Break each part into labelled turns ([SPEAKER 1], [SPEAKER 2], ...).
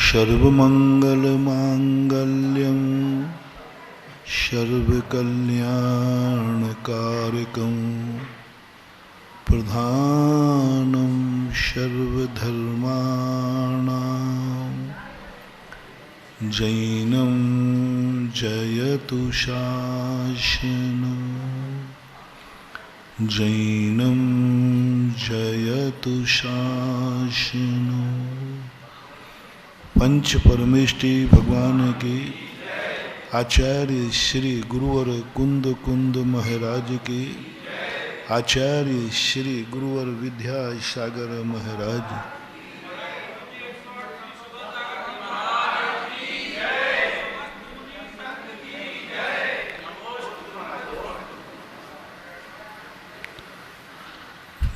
[SPEAKER 1] सर्वमंगलमांगल्यं सर्वकल्याणकारकं प्रधानं सर्वधर्माणां जैनं जयतु शासनं जैनं जयतु शासनं। पंच परमेष्टि भगवान की, आचार्य श्री गुरुवर कुंद कुंद महाराज की, आचार्य श्री गुरुवर विद्यासागर महाराज।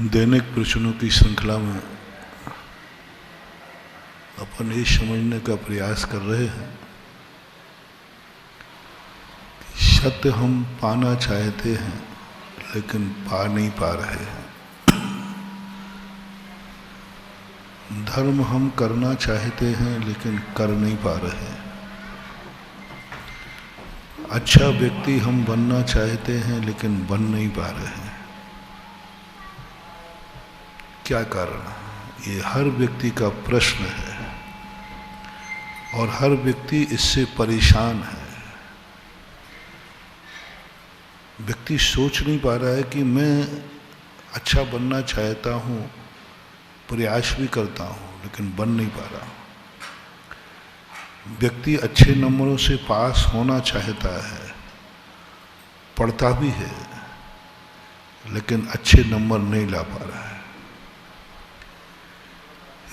[SPEAKER 1] दैनिक प्रश्नों की श्रृंखला में अपन ये समझने का प्रयास कर रहे हैं कि सत्य हम पाना चाहते हैं लेकिन पा नहीं पा रहे हैं। धर्म हम करना चाहते हैं लेकिन कर नहीं पा रहे हैं। अच्छा व्यक्ति हम बनना चाहते हैं लेकिन बन नहीं पा रहे हैं। क्या कारण है? ये हर व्यक्ति का प्रश्न है और हर व्यक्ति इससे परेशान है। व्यक्ति सोच नहीं पा रहा है कि मैं अच्छा बनना चाहता हूँ, प्रयास भी करता हूँ लेकिन बन नहीं पा रहा हूँ। व्यक्ति अच्छे नंबरों से पास होना चाहता है, पढ़ता भी है लेकिन अच्छे नंबर नहीं ला पा रहा है।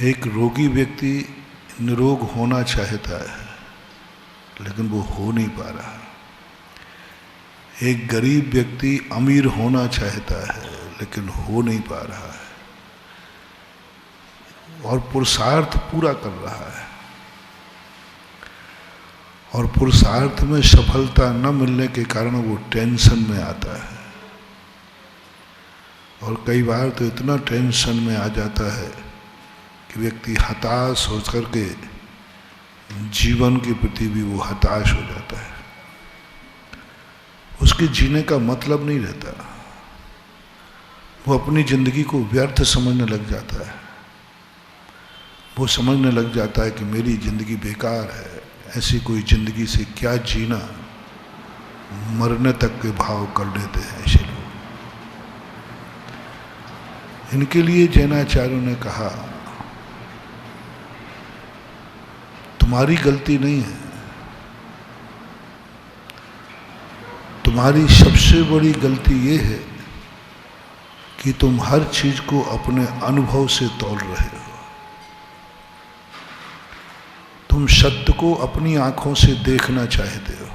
[SPEAKER 1] एक रोगी व्यक्ति निरोग होना चाहता है लेकिन वो हो नहीं पा रहा। एक गरीब व्यक्ति अमीर होना चाहता है लेकिन हो नहीं पा रहा है और पुरुषार्थ पूरा कर रहा है। और पुरुषार्थ में सफलता न मिलने के कारण वो टेंशन में आता है और कई बार तो इतना टेंशन में आ जाता है कि व्यक्ति हताश हो करके जीवन के प्रति भी वो हताश हो जाता है। उसके जीने का मतलब नहीं रहता। वो अपनी जिंदगी को व्यर्थ समझने लग जाता है। वो समझने लग जाता है कि मेरी जिंदगी बेकार है, ऐसी कोई जिंदगी से क्या जीना। मरने तक के भाव कर देते हैं ऐसे लोग। इनके लिए जैनाचार्यों ने कहा तुम्हारी गलती नहीं है, तुम्हारी सबसे बड़ी गलती ये है कि तुम हर चीज को अपने अनुभव से तौल रहे हो। तुम सत्य को अपनी आंखों से देखना चाहते हो।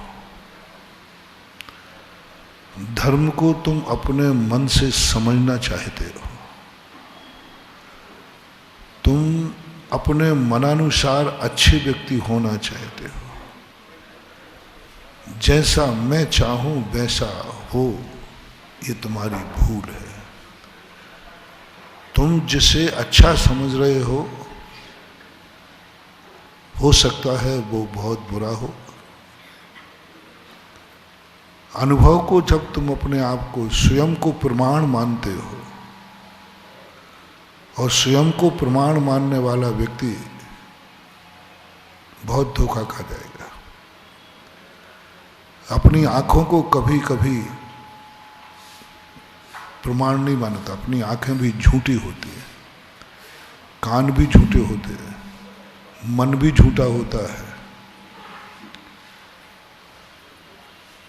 [SPEAKER 1] धर्म को तुम अपने मन से समझना चाहते हो। तुम अपने मनानुसार अच्छे व्यक्ति होना चाहते हो। जैसा मैं चाहूं वैसा हो, ये तुम्हारी भूल है। तुम जिसे अच्छा समझ रहे हो सकता है वो बहुत बुरा हो। अनुभव को जब तुम अपने आप को स्वयं को प्रमाण मानते हो, और स्वयं को प्रमाण मानने वाला व्यक्ति बहुत धोखा खा जाएगा। अपनी आंखों को कभी कभी प्रमाण नहीं मानता। अपनी आंखें भी झूठी होती है, कान भी झूठे होते हैं, मन भी झूठा होता है।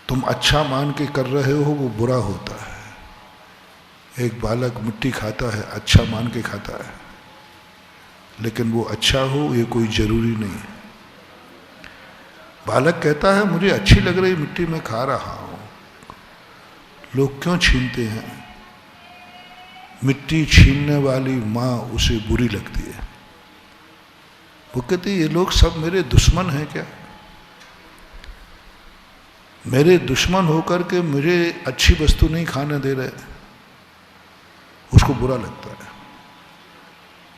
[SPEAKER 1] तुम अच्छा मान के कर रहे हो वो बुरा होता है। एक बालक मिट्टी खाता है, अच्छा मान के खाता है, लेकिन वो अच्छा हो ये कोई जरूरी नहीं है। बालक कहता है मुझे अच्छी लग रही मिट्टी में खा रहा हूं। लोग क्यों छीनते हैं? मिट्टी छीनने वाली माँ उसे बुरी लगती है। वो कहती ये लोग सब मेरे दुश्मन हैं क्या? मेरे दुश्मन होकर के मुझे अच्छी वस्तु नहीं खाने दे रहे, उसको बुरा लगता है।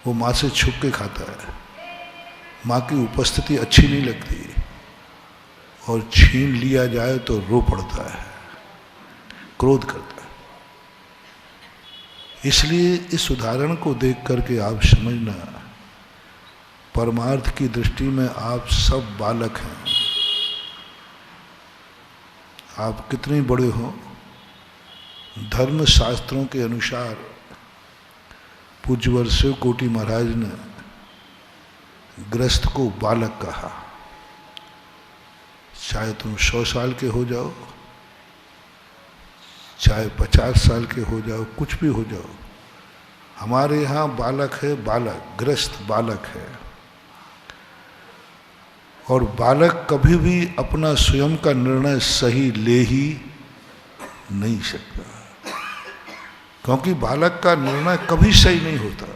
[SPEAKER 1] वो माँ से छुप के खाता है, माँ की उपस्थिति अच्छी नहीं लगती, और छीन लिया जाए तो रो पड़ता है, क्रोध करता है। इसलिए इस उदाहरण को देख करके आप समझना, परमार्थ की दृष्टि में आप सब बालक हैं। आप कितने बड़े हो, धर्म शास्त्रों के अनुसार पूज्यवर शिव कोटि महाराज ने गृहस्थ को बालक कहा। चाहे तुम 100 साल के हो जाओ, चाहे 50 साल के हो जाओ, कुछ भी हो जाओ, हमारे यहाँ बालक है, बालक, गृहस्थ बालक है। और बालक कभी भी अपना स्वयं का निर्णय सही ले ही नहीं सकता, क्योंकि बालक का निर्णय कभी सही नहीं होता।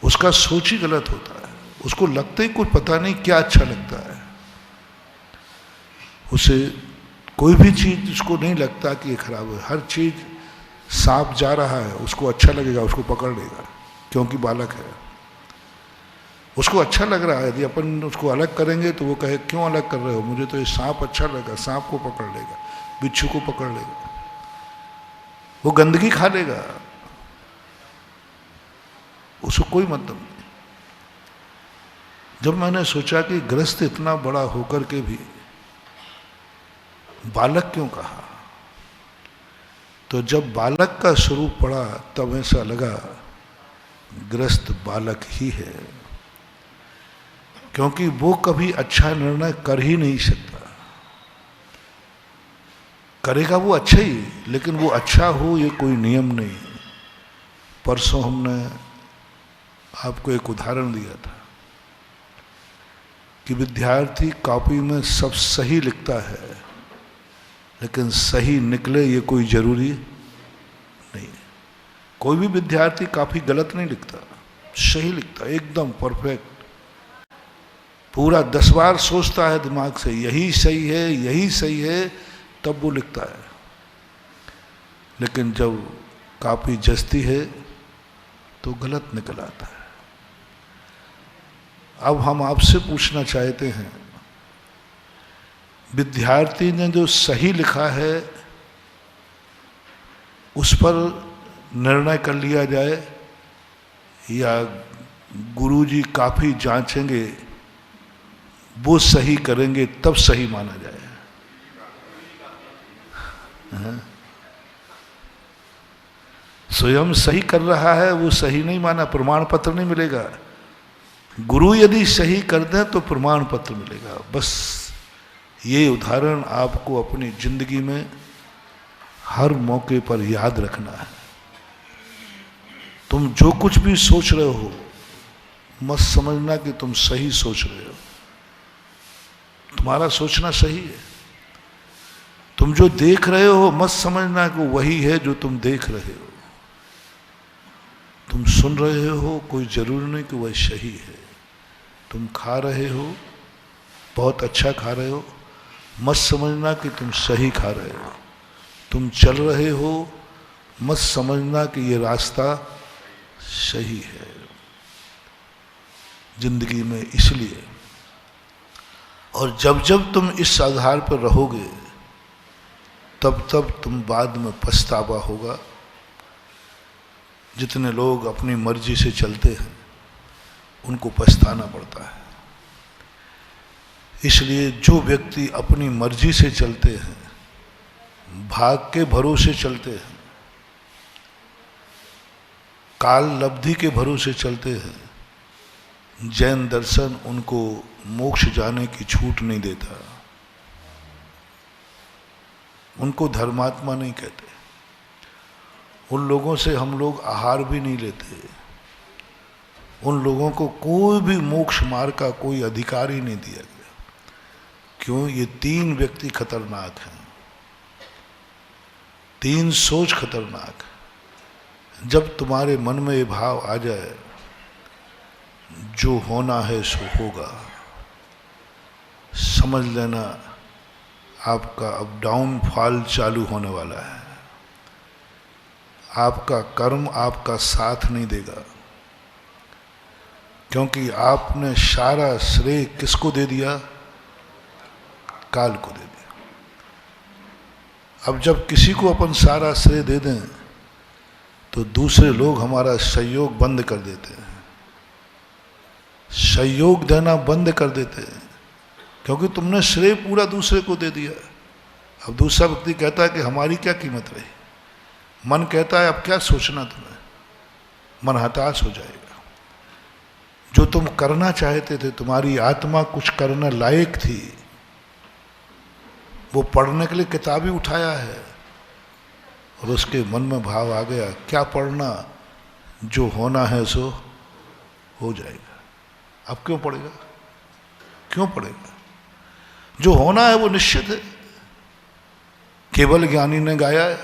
[SPEAKER 1] उसका सोच ही गलत होता है, उसको लगता ही कुछ पता नहीं क्या अच्छा लगता है। उसे कोई भी चीज उसको नहीं लगता कि ये खराब है। हर चीज, सांप जा रहा है उसको अच्छा लगेगा, उसको पकड़ लेगा, क्योंकि बालक है, उसको अच्छा लग रहा है। यदि अपन उसको अलग करेंगे तो वो कहे क्यों अलग कर रहे हो, मुझे तो ये सांप अच्छा लगा, सांप को पकड़ लेगा, बिच्छू को पकड़ लेगा, वो गंदगी खा लेगा, उसको कोई मतलब नहीं। जब मैंने सोचा कि गृहस्थ इतना बड़ा होकर के भी बालक क्यों कहा, तो जब बालक का स्वरूप पड़ा तब ऐसा लगा गृहस्थ बालक ही है, क्योंकि वो कभी अच्छा निर्णय कर ही नहीं सकता। करेगा वो अच्छा ही, लेकिन वो अच्छा हो ये कोई नियम नहीं। परसों हमने आपको एक उदाहरण दिया था कि विद्यार्थी कॉपी में सब सही लिखता है, लेकिन सही निकले ये कोई जरूरी नहीं। कोई भी विद्यार्थी काफी गलत नहीं लिखता, सही लिखता, एकदम परफेक्ट। पूरा 10 बार सोचता है दिमाग से, यही सही है, यही सही है, तब वो लिखता है। लेकिन जब कॉपी जचती है तो गलत निकल आता है। अब हम आपसे पूछना चाहते हैं, विद्यार्थी ने जो सही लिखा है उस पर निर्णय कर लिया जाए, या गुरुजी काफी जांचेंगे, वो सही करेंगे तब सही माना जाए? स्वयं सही कर रहा है वो सही नहीं माना, प्रमाण पत्र नहीं मिलेगा। गुरु यदि सही कर दें तो प्रमाण पत्र मिलेगा। बस ये उदाहरण आपको अपनी जिंदगी में हर मौके पर याद रखना है। तुम जो कुछ भी सोच रहे हो मत समझना कि तुम सही सोच रहे हो, तुम्हारा सोचना सही है। तुम जो देख रहे हो मत समझना कि वही है जो तुम देख रहे हो। तुम सुन रहे हो, कोई जरूरी नहीं कि वह सही है। तुम खा रहे हो, बहुत अच्छा खा रहे हो, मत समझना कि तुम सही खा रहे हो। तुम चल रहे हो, मत समझना कि ये रास्ता सही है। जिंदगी में इसलिए, और जब जब तुम इस आधार पर रहोगे तब तब तुम बाद में पछतावा होगा। जितने लोग अपनी मर्जी से चलते हैं उनको पछताना पड़ता है। इसलिए जो व्यक्ति अपनी मर्जी से चलते हैं, भाग के भरोसे चलते हैं, काल लब्धि के भरोसे चलते हैं, जैन दर्शन उनको मोक्ष जाने की छूट नहीं देता। उनको धर्मात्मा नहीं कहते। उन लोगों से हम लोग आहार भी नहीं लेते। उन लोगों को कोई भी मोक्ष मार्ग का कोई अधिकार ही नहीं दिया गया। क्यों? ये 3 व्यक्ति खतरनाक हैं, 3 सोच खतरनाक है। जब तुम्हारे मन में ये भाव आ जाए जो होना है सो होगा, समझ लेना आपका अब डाउनफॉल चालू होने वाला है। आपका कर्म आपका साथ नहीं देगा, क्योंकि आपने सारा श्रेय किसको दे दिया? काल को दे दिया। अब जब किसी को अपन सारा श्रेय दे दें तो दूसरे लोग हमारा सहयोग बंद कर देते हैं, सहयोग देना बंद कर देते हैं, क्योंकि तुमने श्रेय पूरा दूसरे को दे दिया। अब दूसरा व्यक्ति कहता है कि हमारी क्या कीमत रही, मन कहता है अब क्या सोचना तुम्हें, मन हताश हो जाएगा। जो तुम करना चाहते थे, तुम्हारी आत्मा कुछ करने लायक थी, वो पढ़ने के लिए किताब ही उठाया है और उसके मन में भाव आ गया क्या पढ़ना, जो होना है सो हो जाएगा। अब क्यों पढ़ेगा, क्यों पढ़ेगा? जो होना है वो निश्चित है, केवल ज्ञानी ने गाया है।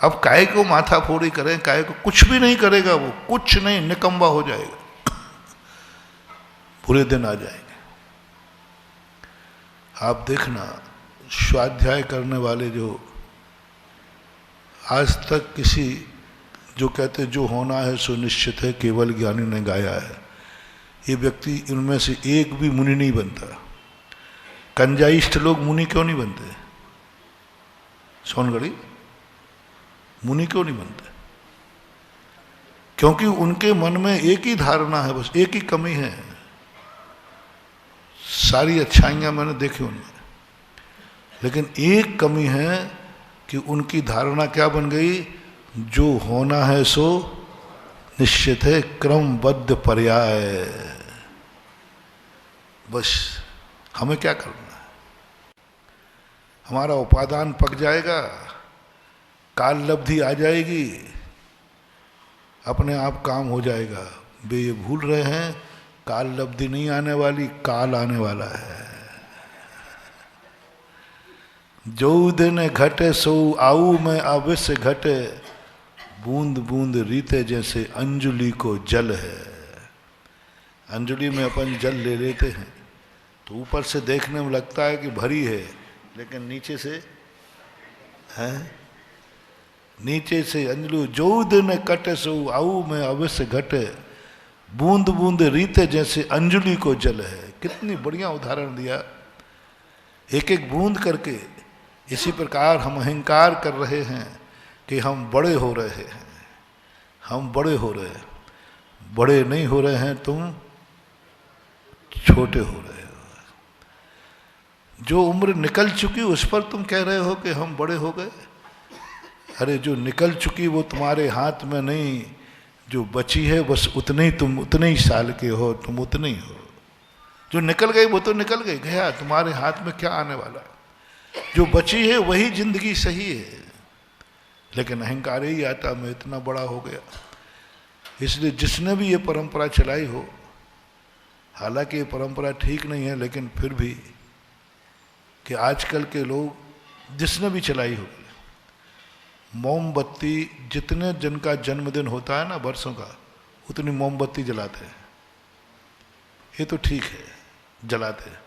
[SPEAKER 1] अब काय को माथा फोड़ी करें, काय को कुछ भी नहीं करेगा, वो कुछ नहीं, निकम्मा हो जाएगा, बुरे दिन आ जाएंगे। आप देखना, स्वाध्याय करने वाले जो आज तक किसी, जो कहते जो होना है सो निश्चित है, केवल ज्ञानी ने गाया है, ये व्यक्ति इनमें से एक भी मुनि नहीं बनता। कंजाइष्ट लोग मुनि क्यों नहीं बनते? सोनगढ़ी मुनि क्यों नहीं बनते? क्योंकि उनके मन में एक ही धारणा है, बस एक ही कमी है। सारी अच्छाइयां मैंने देखी उनमें, लेकिन एक कमी है कि उनकी धारणा क्या बन गई, जो होना है सो निश्चित है, क्रमबद्ध पर्याय। बस हमें क्या करना है, हमारा उपादान पक जाएगा, काल लब्धि आ जाएगी, अपने आप काम हो जाएगा। वे ये भूल रहे हैं, काल लब्धि नहीं आने वाली, काल आने वाला है। जो दिन घटे सो आऊ में अवश्य घटे, बूंद बूंद रीते जैसे अंजुलि को जल है। अंजुलि में अपन जल ले लेते हैं तो ऊपर से देखने में लगता है कि भरी है, लेकिन नीचे से है, नीचे से अंजलि जो दिन कटे सो आऊ में अवश्य घटे, बूंद बूंद रीते जैसे अंजुलि को जल है। कितनी बढ़िया उदाहरण दिया, एक एक बूंद करके। इसी प्रकार हम अहंकार कर रहे हैं कि हम बड़े हो रहे हैं, हम बड़े हो रहे हैं। बड़े नहीं हो रहे हैं, तुम छोटे हो रहे हो। जो उम्र निकल चुकी उस पर तुम कह रहे हो कि हम बड़े हो गए। अरे जो निकल चुकी वो तुम्हारे हाथ में नहीं, जो बची है बस उतने ही, तुम उतने ही साल के हो, तुम उतने ही हो। जो निकल गई वो तो निकल गई, गया, तुम्हारे हाथ में क्या आने वाला है। जो बची है वही जिंदगी सही है, लेकिन अहंकार ही आता मैं इतना बड़ा हो गया। इसलिए जिसने भी ये परंपरा चलाई हो, हालांकि ये परंपरा ठीक नहीं है, लेकिन फिर भी कि आजकल के लोग जिसने भी चलाई हो, मोमबत्ती जितने जन का जन्मदिन होता है ना वर्षों का, उतनी मोमबत्ती जलाते हैं। ये तो ठीक है, जलाते हैं,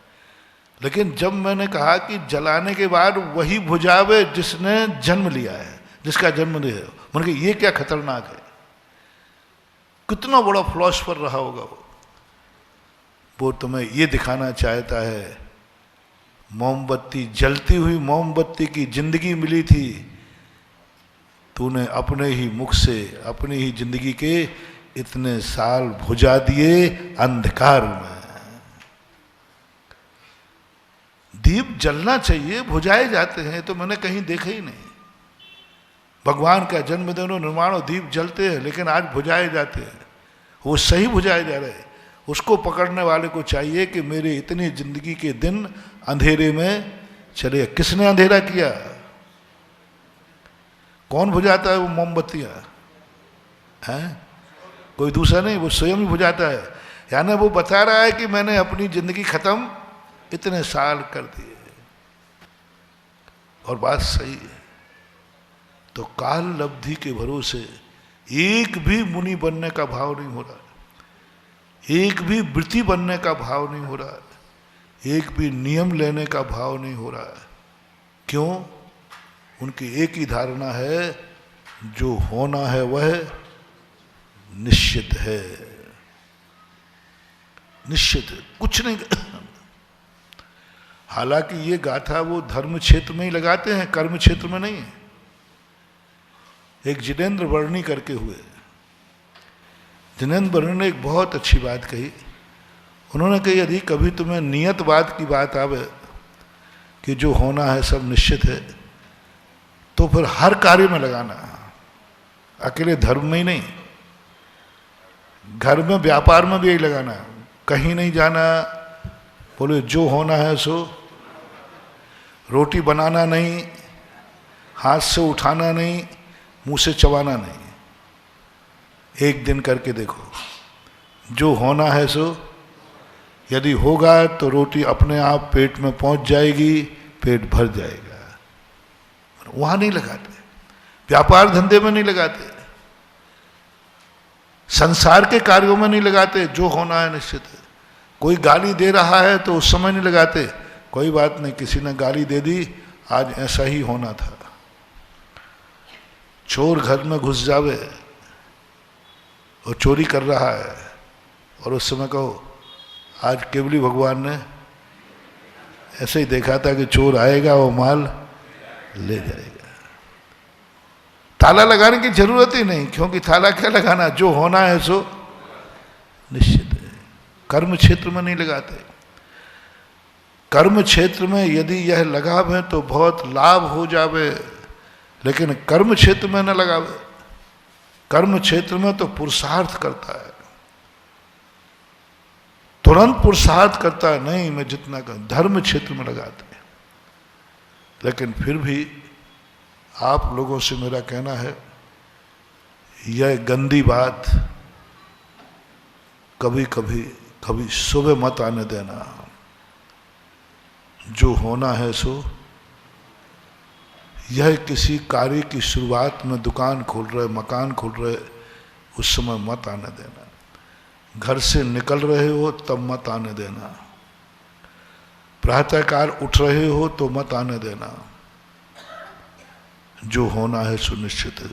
[SPEAKER 1] लेकिन जब मैंने कहा कि जलाने के बाद वही बुझावे जिसने जन्म लिया है, जिसका जन्म लिया है, मैंने कहा ये क्या खतरनाक है। कितना बड़ा फिलॉसफर रहा होगा वो तुम्हें ये दिखाना चाहता है, मोमबत्ती, जलती हुई मोमबत्ती की जिंदगी मिली थी, तूने अपने ही मुख से अपनी ही जिंदगी के इतने साल बुझा दिए अंधकार में। दीप जलना चाहिए, बुझाए जाते हैं, तो मैंने कहीं देखा ही नहीं। भगवान का जन्मदिन और निर्माण दीप जलते हैं, लेकिन आज बुझाए जाते हैं। वो सही बुझाए जा रहे हैं। उसको पकड़ने वाले को चाहिए कि मेरे इतनी जिंदगी के दिन अंधेरे में चले। किसने अंधेरा किया? कौन बुझाता है वो मोमबत्तियां? हैं? कोई दूसरा नहीं, वो स्वयं ही बुझाता है। यानी वो बता रहा है कि मैंने अपनी जिंदगी खत्म इतने साल कर दिए, और बात सही है। तो काल लब्धि के भरोसे एक भी मुनि बनने का भाव नहीं हो रहा, एक भी वृत्ति बनने का भाव नहीं हो रहा, एक भी नियम लेने का भाव नहीं हो रहा। क्यों? उनकी एक ही धारणा है, जो होना है वह निश्चित है, निश्चित है, कुछ नहीं। हालांकि ये गाथा वो धर्म क्षेत्र में ही लगाते हैं, कर्म क्षेत्र में नहीं है। एक जिनेन्द्र वर्णी करके हुए, जिनेन्द्र वर्णी ने एक बहुत अच्छी बात कही। उन्होंने कही यदि कभी तुम्हें नियतवाद की बात आवे कि जो होना है सब निश्चित है, तो फिर हर कार्य में लगाना, अकेले धर्म में ही नहीं, घर में व्यापार में भी यही लगाना। कहीं नहीं जाना, बोले जो होना है सो, रोटी बनाना नहीं, हाथ से उठाना नहीं, मुंह से चबाना नहीं। एक दिन करके देखो, जो होना है सो, यदि होगा तो रोटी अपने आप पेट में पहुंच जाएगी, पेट भर जाएगा। वहां नहीं लगाते, व्यापार धंधे में नहीं लगाते, संसार के कार्यों में नहीं लगाते। जो होना है निश्चित है। कोई गाली दे रहा है तो उस समय नहीं लगाते, कोई बात नहीं, किसी ने गाली दे दी, आज ऐसा ही होना था। चोर घर में घुस जावे और चोरी कर रहा है, और उस समय कहो आज केवली भगवान ने ऐसे ही देखा था कि चोर आएगा वो माल ले जाएगा। ताला लगाने की जरूरत ही नहीं, क्योंकि ताला क्या लगाना, जो होना है सो निश्चित है। कर्म क्षेत्र में नहीं लगाते। कर्म क्षेत्र में यदि यह लगाव है तो बहुत लाभ हो जावे, लेकिन कर्म क्षेत्र में न लगावे। कर्म क्षेत्र में तो पुरुषार्थ करता है, तुरंत पुरुषार्थ करता है, नहीं मैं जितना कर। धर्म क्षेत्र में लगाते हैं। लेकिन फिर भी आप लोगों से मेरा कहना है, यह गंदी बात कभी कभी सुबह मत आने देना। जो होना है सो, यह किसी कार्य की शुरुआत में दुकान खोल रहे, मकान खोल रहे, उस समय मत आने देना। घर से निकल रहे हो तब मत आने देना। प्रातःकाल उठ रहे हो तो मत आने देना। जो होना है सुनिश्चित है।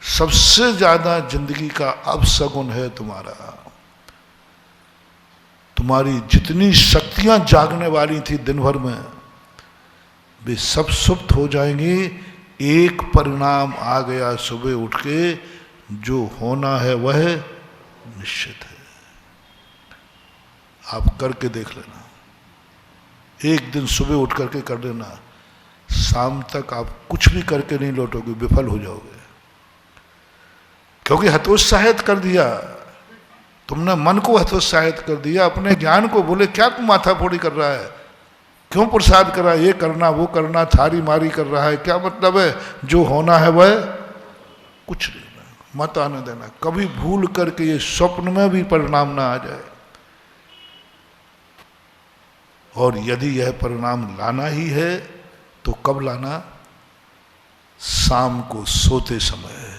[SPEAKER 1] सबसे ज्यादा जिंदगी का अपशगुन है तुम्हारा। तुम्हारी जितनी शक्तियां जागने वाली थी दिन भर में, वे सब सुप्त हो जाएंगी। एक परिणाम आ गया सुबह उठ के, जो होना है वह निश्चित है। आप करके देख लेना, एक दिन सुबह उठ करके कर लेना, शाम तक आप कुछ भी करके नहीं लौटोगे, विफल हो जाओगे। क्योंकि हतोत्साहित कर दिया तुमने, मन को हतोत्साहित कर दिया, अपने ज्ञान को। बोले क्या तू माथाफोड़ी कर रहा है, क्यों प्रसाद कर रहा है, ये करना वो करना, थारी मारी कर रहा है, क्या मतलब है। जो होना है वह कुछ नहीं, मत आने देना। कभी भूल करके ये स्वप्न में भी परिणाम ना आ जाए। और यदि यह परिणाम लाना ही है तो कब लाना, शाम को सोते समय।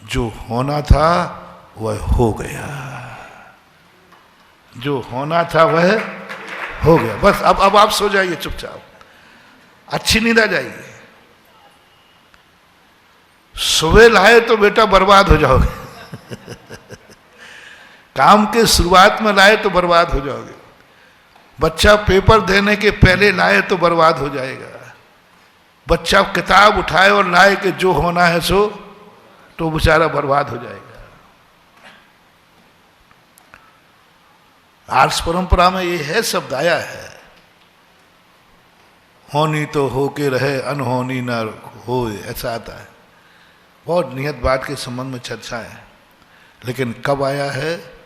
[SPEAKER 1] जो होना था वह हो गया, जो होना था वह हो गया। बस अब आप सो जाइए चुपचाप, अच्छी नींद आ जाइए। सुबह लाए तो बेटा बर्बाद हो जाओगे काम के शुरुआत में लाए तो बर्बाद हो जाओगे। बच्चा पेपर देने के पहले लाए तो बर्बाद हो जाएगा। बच्चा किताब उठाए और लाए कि जो होना है सो, तो बेचारा बर्बाद हो जाएगा। आर्ष परंपरा में ये है, शब्द आया है, होनी तो होके रहे, अनहोनी ना हो, ऐसा आता है। बहुत नियत बात के संबंध में चर्चा है। लेकिन कब आया है,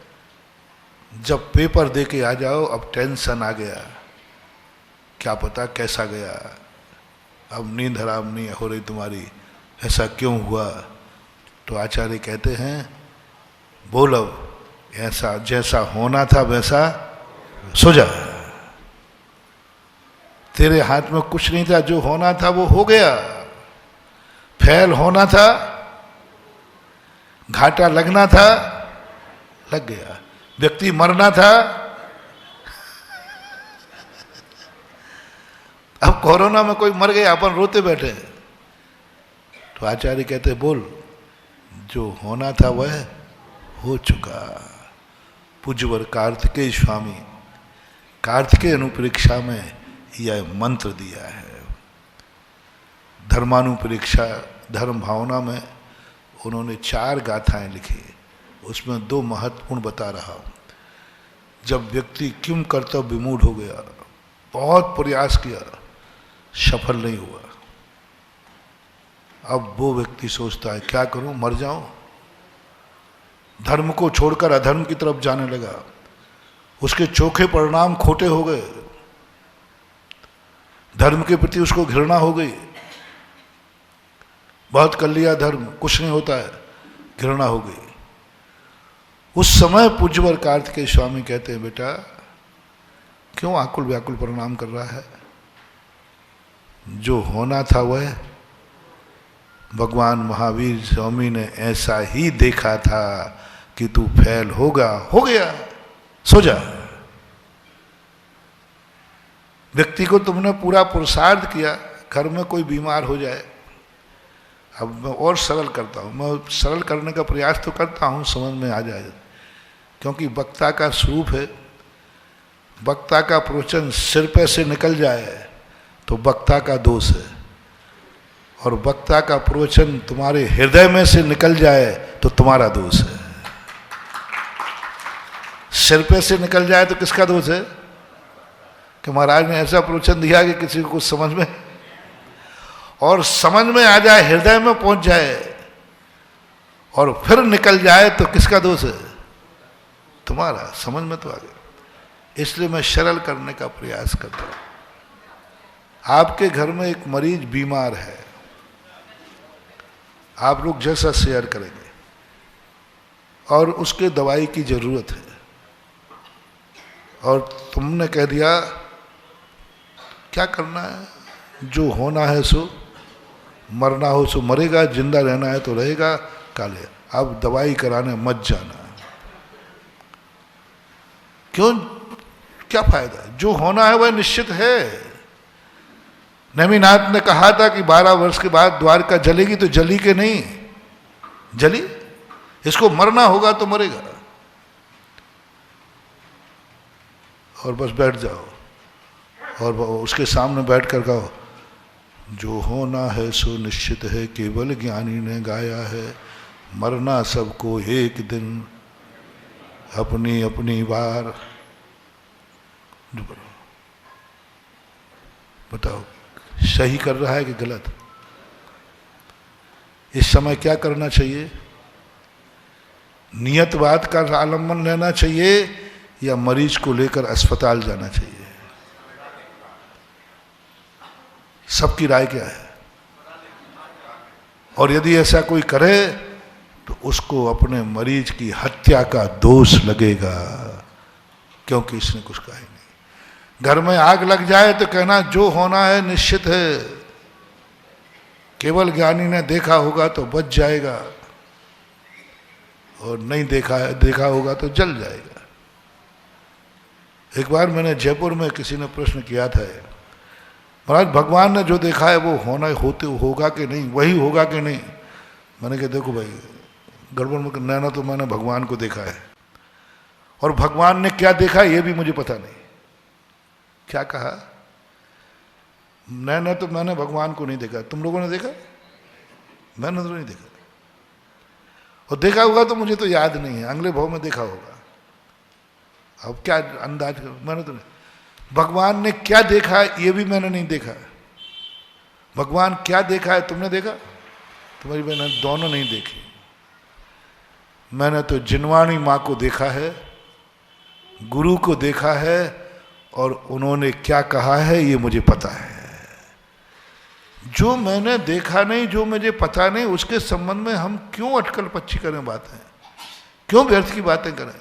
[SPEAKER 1] जब पेपर दे के आ जाओ, अब टेंशन आ गया, क्या पता कैसा गया, अब नींद हराम नहीं हो रही तुम्हारी, ऐसा क्यों हुआ। तो आचार्य कहते हैं, बोलो ऐसा जैसा होना था वैसा सो जा। तेरे हाथ में कुछ नहीं था, जो होना था वो हो गया। फेल होना था, घाटा लगना था, लग गया। व्यक्ति मरना था, अब कोरोना में कोई मर गया, अपन रोते बैठे। तो आचार्य कहते बोल, जो होना था वह हो चुका। पूज्यवर कार्तिकेय स्वामी कार्तिकेय अनुपरीक्षा में यह मंत्र दिया है। धर्मानुपरीक्षा, धर्म भावना में उन्होंने 4 गाथाएं लिखी, उसमें 2 महत्वपूर्ण बता रहा हूं। जब व्यक्ति किम कर्तव्य विमूढ़ हो गया, बहुत प्रयास किया, सफल नहीं हुआ, अब वो व्यक्ति सोचता है क्या करूं, मर जाऊं। धर्म को छोड़कर अधर्म की तरफ जाने लगा, उसके चोखे परिणाम खोटे हो गए, धर्म के प्रति उसको घृणा हो गई। बहुत कर लिया धर्म, कुछ नहीं होता है, घृणा हो गई। उस समय पूज्यवर कार्तिकेय स्वामी कहते हैं बेटा क्यों आकुल व्याकुल परिणाम कर रहा है, जो होना था वह भगवान महावीर स्वामी ने ऐसा ही देखा था कि तू फैल होगा, हो गया, सो जा। व्यक्ति को तुमने पूरा पुरुषार्थ किया, घर में कोई बीमार हो जाए, अब मैं और सरल करता हूँ, मैं सरल करने का प्रयास तो करता हूँ, समझ में आ जाए, क्योंकि वक्ता का स्वरूप है। वक्ता का प्रवचन सिर पे से निकल जाए तो वक्ता का दोष है, और वक्ता का प्रवचन तुम्हारे हृदय में से निकल जाए तो तुम्हारा दोष है। सिर पे से निकल जाए तो किसका दोष है कि महाराज ने ऐसा प्रवचन दिया कि किसी को कुछ समझ में, और समझ में आ जाए, हृदय में पहुंच जाए और फिर निकल जाए तो किसका दोष है, तुम्हारा। समझ में तो आ गया। इसलिए मैं सरल करने का प्रयास करता हूं। आपके घर में एक मरीज बीमार है, आप लोग जैसा शेयर करेंगे, और उसके दवाई की जरूरत है, और तुमने कह दिया क्या करना है, जो होना है सो, मरना हो सो मरेगा, जिंदा रहना है तो रहेगा, काले अब दवाई कराने मत जाना। क्यों, क्या फायदा, जो होना है वह निश्चित है। नेमिनाथ ने कहा था कि 12 वर्ष के बाद द्वारका जलेगी, तो जली के नहीं जली, इसको मरना होगा तो मरेगा, और बस बैठ जाओ और उसके सामने बैठ कर कहो जो होना है सो निश्चित है, केवल ज्ञानी ने गाया है, मरना सबको एक दिन, अपनी अपनी बार। बताओ सही कर रहा है कि गलत। इस समय क्या करना चाहिए, नियतवाद का आलम्बन लेना चाहिए या मरीज को लेकर अस्पताल जाना चाहिए। सबकी राय क्या है, और यदि ऐसा कोई करे तो उसको अपने मरीज की हत्या का दोष लगेगा, क्योंकि इसने कुछ कहा ही नहीं। घर में आग लग जाए तो कहना जो होना है निश्चित है, केवल ज्ञानी ने देखा होगा तो बच जाएगा, और नहीं देखा होगा तो जल जाएगा। एक बार मैंने जयपुर में किसी ने प्रश्न किया था, महाराज भगवान ने जो देखा है वो होगा कि नहीं, वही होगा कि नहीं। मैंने कहा देखो भाई गड़बड़ में नैना, तो मैंने भगवान को देखा है, और भगवान ने क्या देखा ये भी मुझे पता नहीं। क्या कहा, नैना तो मैंने भगवान को नहीं देखा, तुम लोगों ने देखा, मैंने तो नहीं देखा, और देखा होगा तो मुझे तो याद नहीं है, अगले भाव में देखा होगा। अब क्या अंदाज कर, मैंने तो नहीं। भगवान ने क्या देखा ये भी मैंने नहीं देखा। भगवान क्या देखा है तुमने देखा, तुम्हारी मैंने दोनों नहीं देखी। मैंने तो जिनवाणी माँ को देखा है, गुरु को देखा है, और उन्होंने क्या कहा है ये मुझे पता है। जो मैंने देखा नहीं, जो मुझे पता नहीं, उसके संबंध में हम क्यों अटकल पच्ची करें बातें, क्यों व्यर्थ की बातें करें।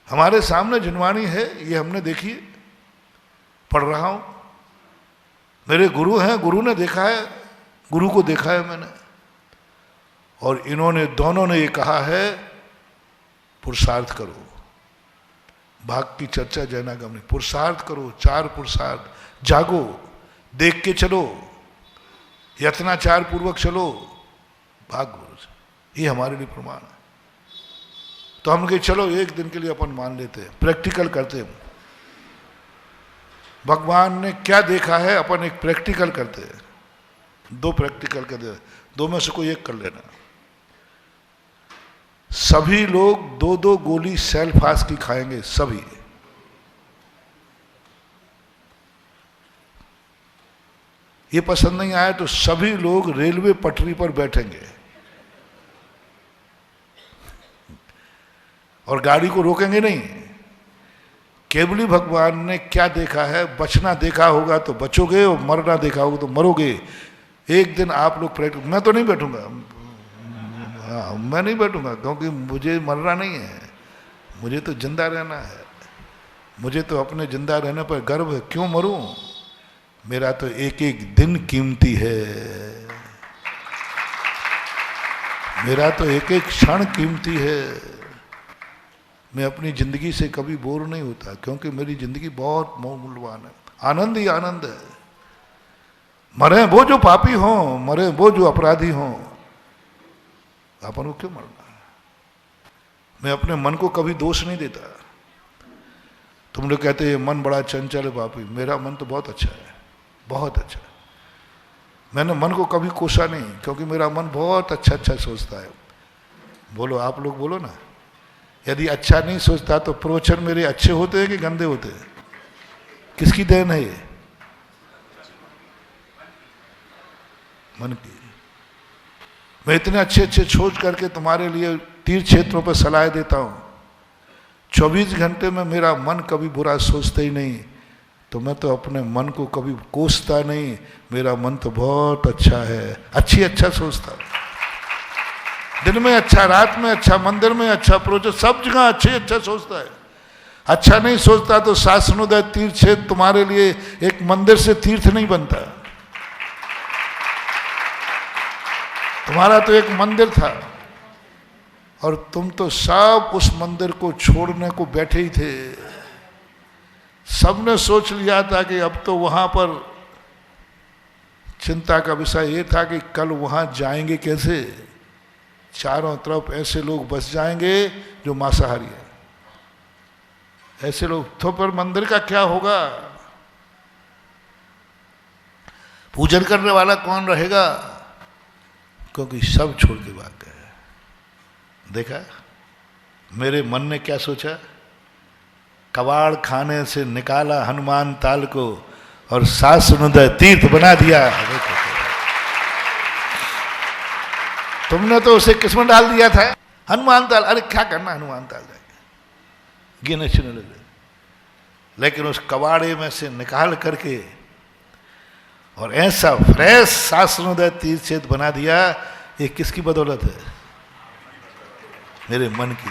[SPEAKER 1] हमारे सामने जिनवाणी है, ये हमने देखी, पढ़ रहा हूं, मेरे गुरु हैं, गुरु ने देखा है, गुरु को देखा है मैंने, और इन्होंने दोनों ने ये कहा है पुरुषार्थ करो। भाग की चर्चा जैनागम ने, पुरुषार्थ करो, 4 पुरुषार्थ, जागो, देख के चलो, यत्नाचार पूर्वक चलो, भाग्य भरोसे, ये हमारे लिए प्रमाण है। तो हम कहे चलो एक दिन के लिए अपन मान लेते हैं, प्रैक्टिकल करते हैं। भगवान ने क्या देखा है, अपन एक प्रैक्टिकल करते हैं। 2 प्रैक्टिकल कर दे, 2 में से कोई एक कर लेना। सभी लोग 2-2 गोली सेल्फास की खाएंगे, सभी। ये पसंद नहीं आया तो सभी लोग रेलवे पटरी पर बैठेंगे और गाड़ी को रोकेंगे नहीं। केवली भगवान ने क्या देखा है, बचना देखा होगा तो बचोगे और मरना देखा होगा तो मरोगे। एक दिन आप लोग प्रैक्टिस, मैं तो नहीं बैठूंगा, हाँ मैं नहीं बैठूंगा, क्योंकि मुझे मरना नहीं है, मुझे तो जिंदा रहना है। मुझे तो अपने जिंदा रहने पर गर्व है, क्यों मरूं? मेरा तो एक एक दिन कीमती है, मेरा तो एक एक क्षण कीमती है। मैं अपनी जिंदगी से कभी बोर नहीं होता, क्योंकि मेरी जिंदगी बहुत मूल्यवान है। आनंद ही आनंद है। मरे वो जो पापी हों, मरे वो जो अपराधी हों, अपन को क्यों मरना? मैं अपने मन को कभी दोष नहीं देता। तुम लोग कहते हैं मन बड़ा चंचल है पापी, मेरा मन तो बहुत अच्छा है, बहुत अच्छा। मैंने मन को कभी कोसा नहीं, क्योंकि मेरा मन बहुत अच्छा अच्छा सोचता है। बोलो, आप लोग बोलो ना। यदि अच्छा नहीं सोचता तो प्रवचन मेरे अच्छे होते हैं कि गंदे होते हैं? किसकी देन है ये? मन की। मैं इतने अच्छे अच्छे सोच करके तुम्हारे लिए तीर्थ क्षेत्रों पर सलाह देता हूं, 24 घंटे में मेरा मन कभी बुरा सोचता ही नहीं, तो मैं तो अपने मन को कभी कोसता नहीं। मेरा मन तो बहुत अच्छा है, अच्छा सोचता, दिन में अच्छा, रात में अच्छा, मंदिर में अच्छा, प्रोजेक्ट सब जगह अच्छा सोचता है। अच्छा नहीं सोचता तो शासनोदय तीर्थ क्षेत्र तुम्हारे लिए एक मंदिर से तीर्थ नहीं बनता। तुम्हारा तो एक मंदिर था और तुम तो सब उस मंदिर को छोड़ने को बैठे ही थे। सबने सोच लिया था कि अब तो वहां पर चिंता का विषय ये था कि कल वहां जाएंगे कैसे। चारों तरफ ऐसे लोग बस जाएंगे जो मांसाहारी है, ऐसे लोग तो पर मंदिर का क्या होगा? पूजन करने वाला कौन रहेगा? क्योंकि सब छोड़ के भाग गए। देखा मेरे मन ने क्या सोचा? कबाड़ खाने से निकाला हनुमान ताल को और शासनोदय तीर्थ बना दिया। तुमने तो उसे किस्मत डाल दिया था हनुमान ताल। अरे क्या करना हनुमान ताल जाएगा, गिने चुने लगे। लेकिन उस कबाड़े में से निकाल करके और ऐसा फ्रेश शासनोदय तीर्थ क्षेत्र बना दिया। ये किसकी बदौलत है? मेरे मन की।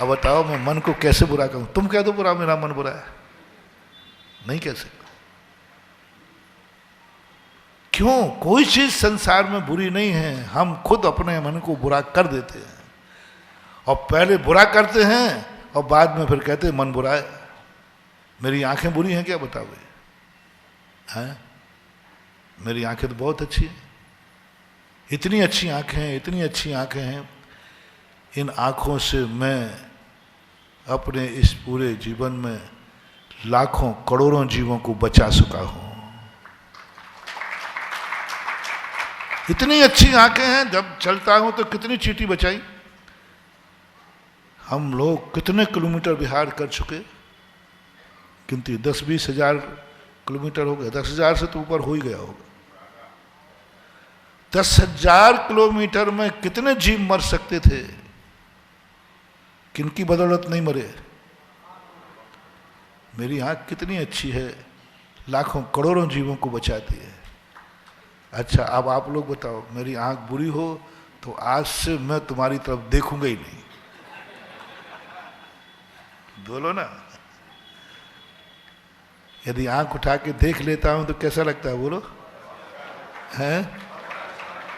[SPEAKER 1] अब बताओ मैं मन को कैसे बुरा कहूं? तुम कह दो बुरा, मेरा मन बुरा है, नहीं कह सकता। क्यों? कोई चीज संसार में बुरी नहीं है, हम खुद अपने मन को बुरा कर देते हैं और पहले बुरा करते हैं और बाद में फिर कहते हैं मन बुरा है। मेरी आंखें बुरी हैं क्या? बताओगे? हैं? मेरी आंखें तो बहुत अच्छी हैं, इतनी अच्छी आंखें हैं, इतनी अच्छी आंखें हैं। इन आंखों से मैं अपने इस पूरे जीवन में लाखों करोड़ों जीवों को बचा चुका हूं। इतनी अच्छी आंखें हैं, जब चलता हूं तो कितनी चींटी बचाई। हम लोग कितने किलोमीटर बिहार कर चुके, किंतु 10-20 हजार किलोमीटर हो गया। 10,000 से तो ऊपर हो ही गया होगा। 10,000 किलोमीटर में कितने जीव मर सकते थे, किनकी बदौलत नहीं मरे? मेरी आंख कितनी अच्छी है, लाखों करोड़ों जीवों को बचाती है। अच्छा अब आप लोग बताओ, मेरी आंख बुरी हो तो आज से मैं तुम्हारी तरफ देखूंगा ही नहीं। बोलो ना। यदि आंख उठा के देख लेता हूं तो कैसा लगता है? बोलो। हैं?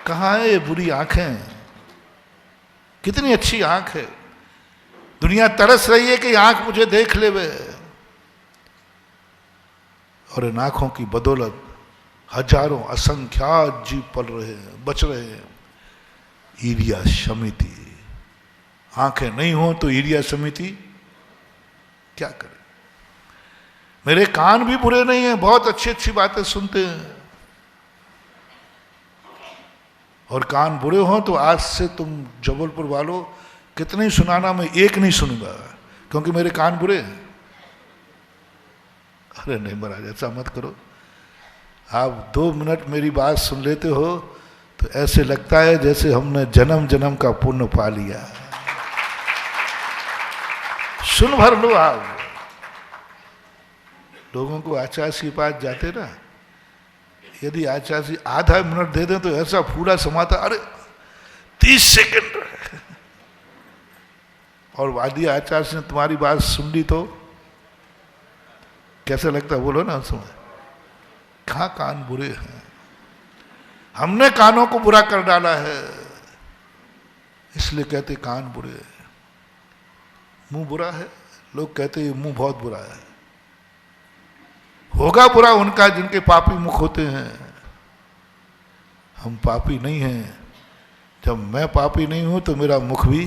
[SPEAKER 1] कहाँ है ये बुरी आंखें? कितनी अच्छी आंख है। दुनिया तरस रही है कि आंख मुझे देख ले वे। और इन आंखों की बदौलत हजारों असंख्यात जीव पल रहे हैं, बच रहे हैं। ईर्ष्या समिति। आंखें नहीं हो तो ईर्ष्या समिति क्या करे। मेरे कान भी बुरे नहीं हैं, बहुत अच्छी अच्छी बातें सुनते हैं। और कान बुरे हो तो आज से तुम जबलपुर वालों कितने ही सुनाना, मैं एक नहीं सुनूंगा क्योंकि मेरे कान बुरे हैं। अरे नहीं महाराज, ऐसा मत करो। आप 2 मिनट मेरी बात सुन लेते हो तो ऐसे लगता है जैसे हमने जन्म जन्म का पुण्य पा लिया। सुन भर लो आप। लोगों को आचार्य के पास जाते ना, यदि आचार्य आधा मिनट दे दें तो ऐसा फूला समाता, अरे 30 सेकंड। और वादी आचार्य ने तुम्हारी बात सुन ली तो कैसा लगता, बोलो ना। समय कहाँ कान बुरे हैं, हमने कानों को बुरा कर डाला है, इसलिए कहते कान बुरे हैं। मुंह बुरा है, लोग कहते ये मुंह बहुत बुरा है। होगा बुरा उनका जिनके पापी मुख होते हैं। हम पापी नहीं हैं। जब मैं पापी नहीं हूं तो मेरा मुख भी।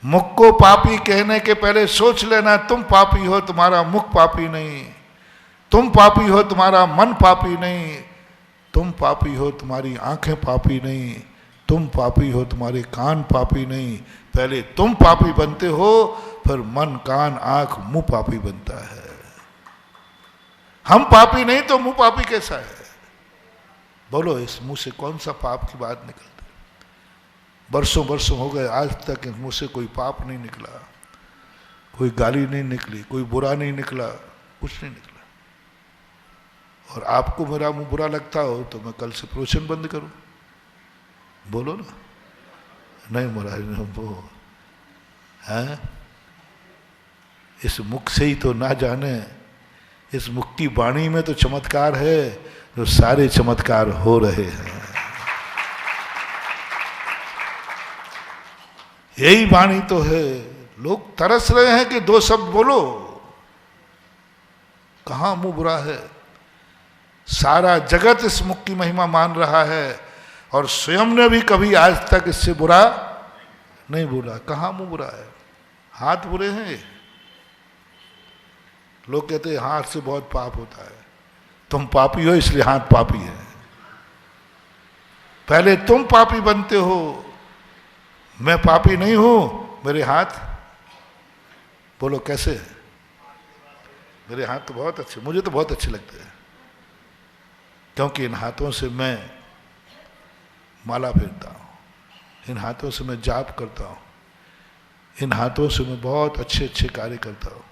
[SPEAKER 1] मुख को पापी कहने के पहले सोच लेना, तुम पापी हो, तुम्हारा मुख पापी नहीं। तुम पापी हो, तुम्हारा मन पापी नहीं। तुम पापी हो, तुम्हारी आंखें पापी नहीं। तुम पापी हो, तुम्हारे कान पापी नहीं। पहले तुम पापी बनते हो, फिर मन, कान, आंख, मुंह पापी बनता है। हम पापी नहीं तो मुंह पापी कैसा है? बोलो, इस मुंह से कौन सा पाप की बात निकलती? बरसों बरसों हो गए, आज तक मुंह से कोई पाप नहीं निकला, कोई गाली नहीं निकली, कोई बुरा नहीं निकला, कुछ नहीं निकला। और आपको मेरा मुंह बुरा लगता हो तो मैं कल से प्रवचन बंद करूं? बोलो ना। नहीं महाराज, वो है इस मुख से ही तो ना जाने, इस मुख की वाणी में तो चमत्कार है जो सारे चमत्कार हो रहे हैं। यही वाणी तो है। लोग तरस रहे हैं कि 2 शब्द बोलो। कहां मुंह बुरा है? सारा जगत इस मुख की महिमा मान रहा है और स्वयं ने भी कभी आज तक इससे बुरा नहीं बोला। कहां मुंह बुरा है? हाथ बुरे हैं। लोग कहते हैं हाथ से बहुत पाप होता है। तुम पापी हो इसलिए हाथ पापी है। पहले तुम पापी बनते हो। मैं पापी नहीं हूं, मेरे हाथ। बोलो कैसे है? मेरे हाथ तो बहुत अच्छे, मुझे तो बहुत अच्छे लगते हैं, क्योंकि इन हाथों से मैं माला फेरता हूं, इन हाथों से मैं जाप करता हूं, इन हाथों से मैं बहुत अच्छे अच्छे कार्य करता हूं।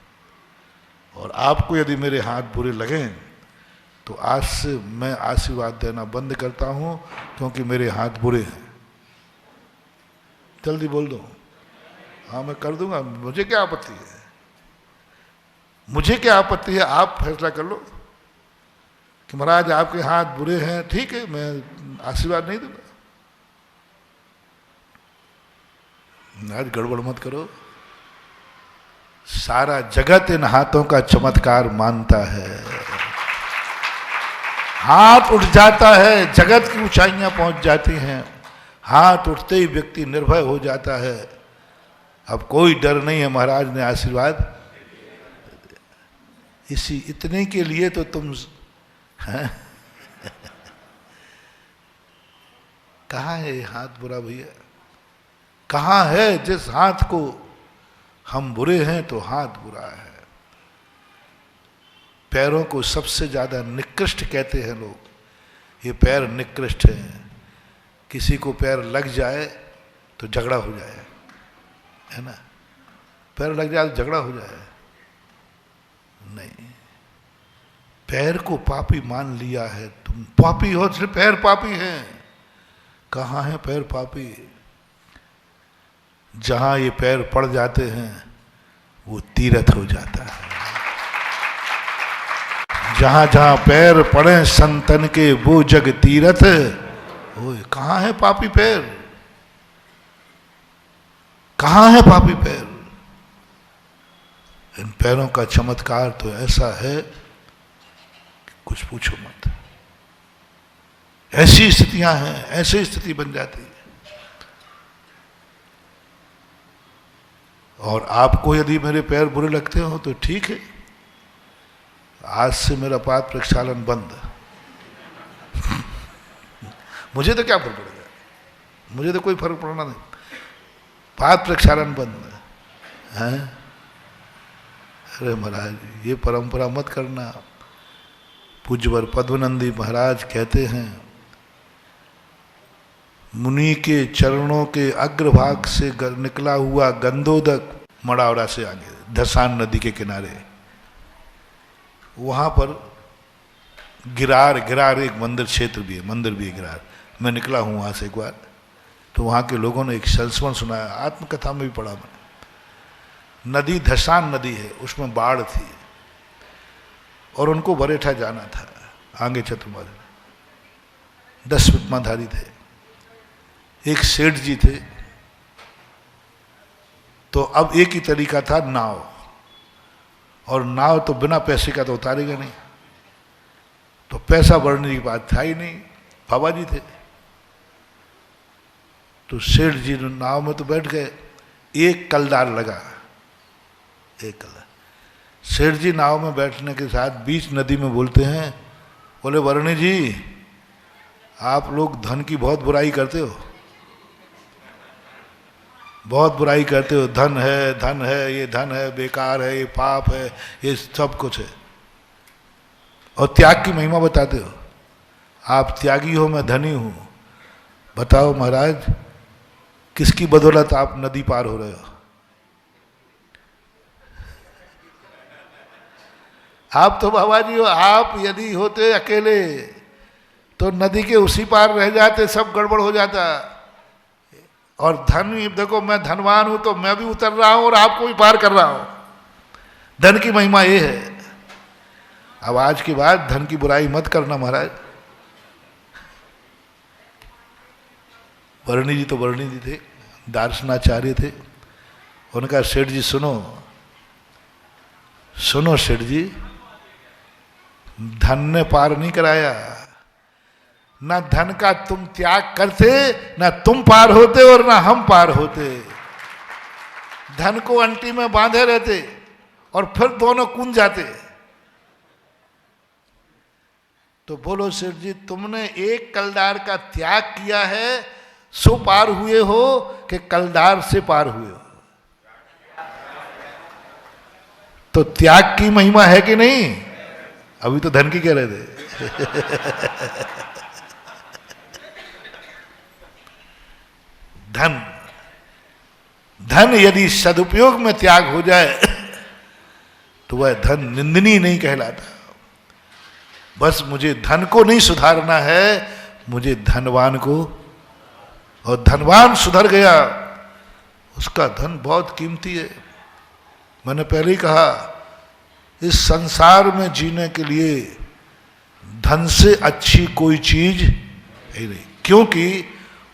[SPEAKER 1] और आपको यदि मेरे हाथ बुरे लगें तो आज से मैं आशीर्वाद देना बंद करता हूं, क्योंकि मेरे हाथ बुरे हैं। जल्दी बोल दो। हाँ, मैं कर दूंगा, मुझे क्या आपत्ति है? मुझे क्या आपत्ति है? आप फैसला कर लो कि महाराज आपके हाथ बुरे हैं, ठीक है, मैं आशीर्वाद नहीं दूंगा। आज गड़बड़ मत करो। सारा जगत इन हाथों का चमत्कार मानता है। हाथ उठ जाता है, जगत की ऊंचाइयां पहुंच जाती हैं। हाथ उठते ही व्यक्ति निर्भय हो जाता है। अब कोई डर नहीं है, महाराज ने आशीर्वाद। इसी इतने के लिए तो तुम हैं? कहाँ है हाथ बुरा भैया? कहाँ है जिस हाथ को हम बुरे हैं तो हाथ बुरा है? पैरों को सबसे ज्यादा निकृष्ट कहते हैं लोग। ये पैर निकृष्ट हैं। किसी को पैर लग जाए तो झगड़ा हो जाए, है ना? पैर लग जाए तो झगड़ा हो जाए? नहीं, पैर को पापी मान लिया है। तुम पापी हो तो पैर पापी हैं। कहाँ है पैर पापी? जहां ये पैर पड़ जाते हैं वो तीर्थ हो जाता है। जहां जहां पैर पड़े संतन के वो जग तीर्थ। ओए, कहां है पापी पैर? कहां है पापी पैर? इन पैरों का चमत्कार तो ऐसा है कि कुछ पूछो मत। ऐसी स्थितियां हैं, ऐसी स्थिति बन जाती है। और आपको यदि मेरे पैर बुरे लगते हो तो ठीक है, आज से मेरा पाद प्रक्षालन बंद। मुझे तो क्या फर्क पड़ेगा, मुझे तो कोई फर्क पड़ना नहीं, पाद प्रक्षालन बंद है। अरे महाराज ये परंपरा मत करना। पूज्यवर पद्मनंदी महाराज कहते हैं, मुनि के चरणों के अग्रभाग से निकला हुआ गंधोदक मड़ावरा से आगे धसान नदी के किनारे, वहां पर गिरार एक मंदिर क्षेत्र भी है, मंदिर भी है गिरार। मैं निकला हूं वहां से एक बार, तो वहां के लोगों ने एक संस्मरण सुनाया, आत्मकथा में भी पढ़ा मैंने। नदी धसान नदी है, उसमें बाढ़ थी और उनको बरेठा जाना था। आगे चतुर्मार्ग 10 विद्माधारी थे, एक सेठ जी थे। तो अब एक ही तरीका था नाव, और नाव तो बिना पैसे का तो उतारेगा नहीं, तो पैसा बढ़ने की बात था ही नहीं, बाबा जी थे। तो सेठ जी नाव में तो बैठ गए, एक कलदार लगा, एक कलदार। सेठ जी नाव में बैठने के साथ बीच नदी में बोलते हैं, बोले वर्णी जी आप लोग धन की बहुत बुराई करते हो, बहुत बुराई करते हो, धन है, ये धन है, बेकार है, ये पाप है, ये सब कुछ है, और त्याग की महिमा बताते हो। आप त्यागी हो, मैं धनी हूं। बताओ महाराज किसकी बदौलत आप नदी पार हो रहे हो? आप तो बाबा जी हो, आप यदि होते अकेले तो नदी के उसी पार रह जाते, सब गड़बड़ हो जाता। और धन, देखो मैं धनवान हूं तो मैं भी उतर रहा हूं और आपको भी पार कर रहा हूं। धन की महिमा ये है। अब आज के बाद धन की बुराई मत करना महाराज। वर्णी जी तो वर्णी जी थे, दार्शनाचार्य थे। उनका सेठ जी सुनो सेठ जी, धन ने पार नहीं कराया, ना धन का तुम त्याग करते, ना तुम पार होते और ना हम पार होते। धन को अंटी में बांधे रहते और फिर दोनों कूद जाते। तो बोलो सेठ जी, तुमने एक कलदार का त्याग किया है, सो पार हुए हो कि कलदार से पार हुए हो? तो त्याग की महिमा है कि नहीं? अभी तो धन की कह रहे थे। धन यदि सदुपयोग में त्याग हो जाए तो वह धन निंदनीय नहीं कहलाता। बस मुझे धन को नहीं सुधारना है, मुझे धनवान को, और धनवान सुधर गया, उसका धन बहुत कीमती है। मैंने पहले ही कहा, इस संसार में जीने के लिए धन से अच्छी कोई चीज है नहीं, क्योंकि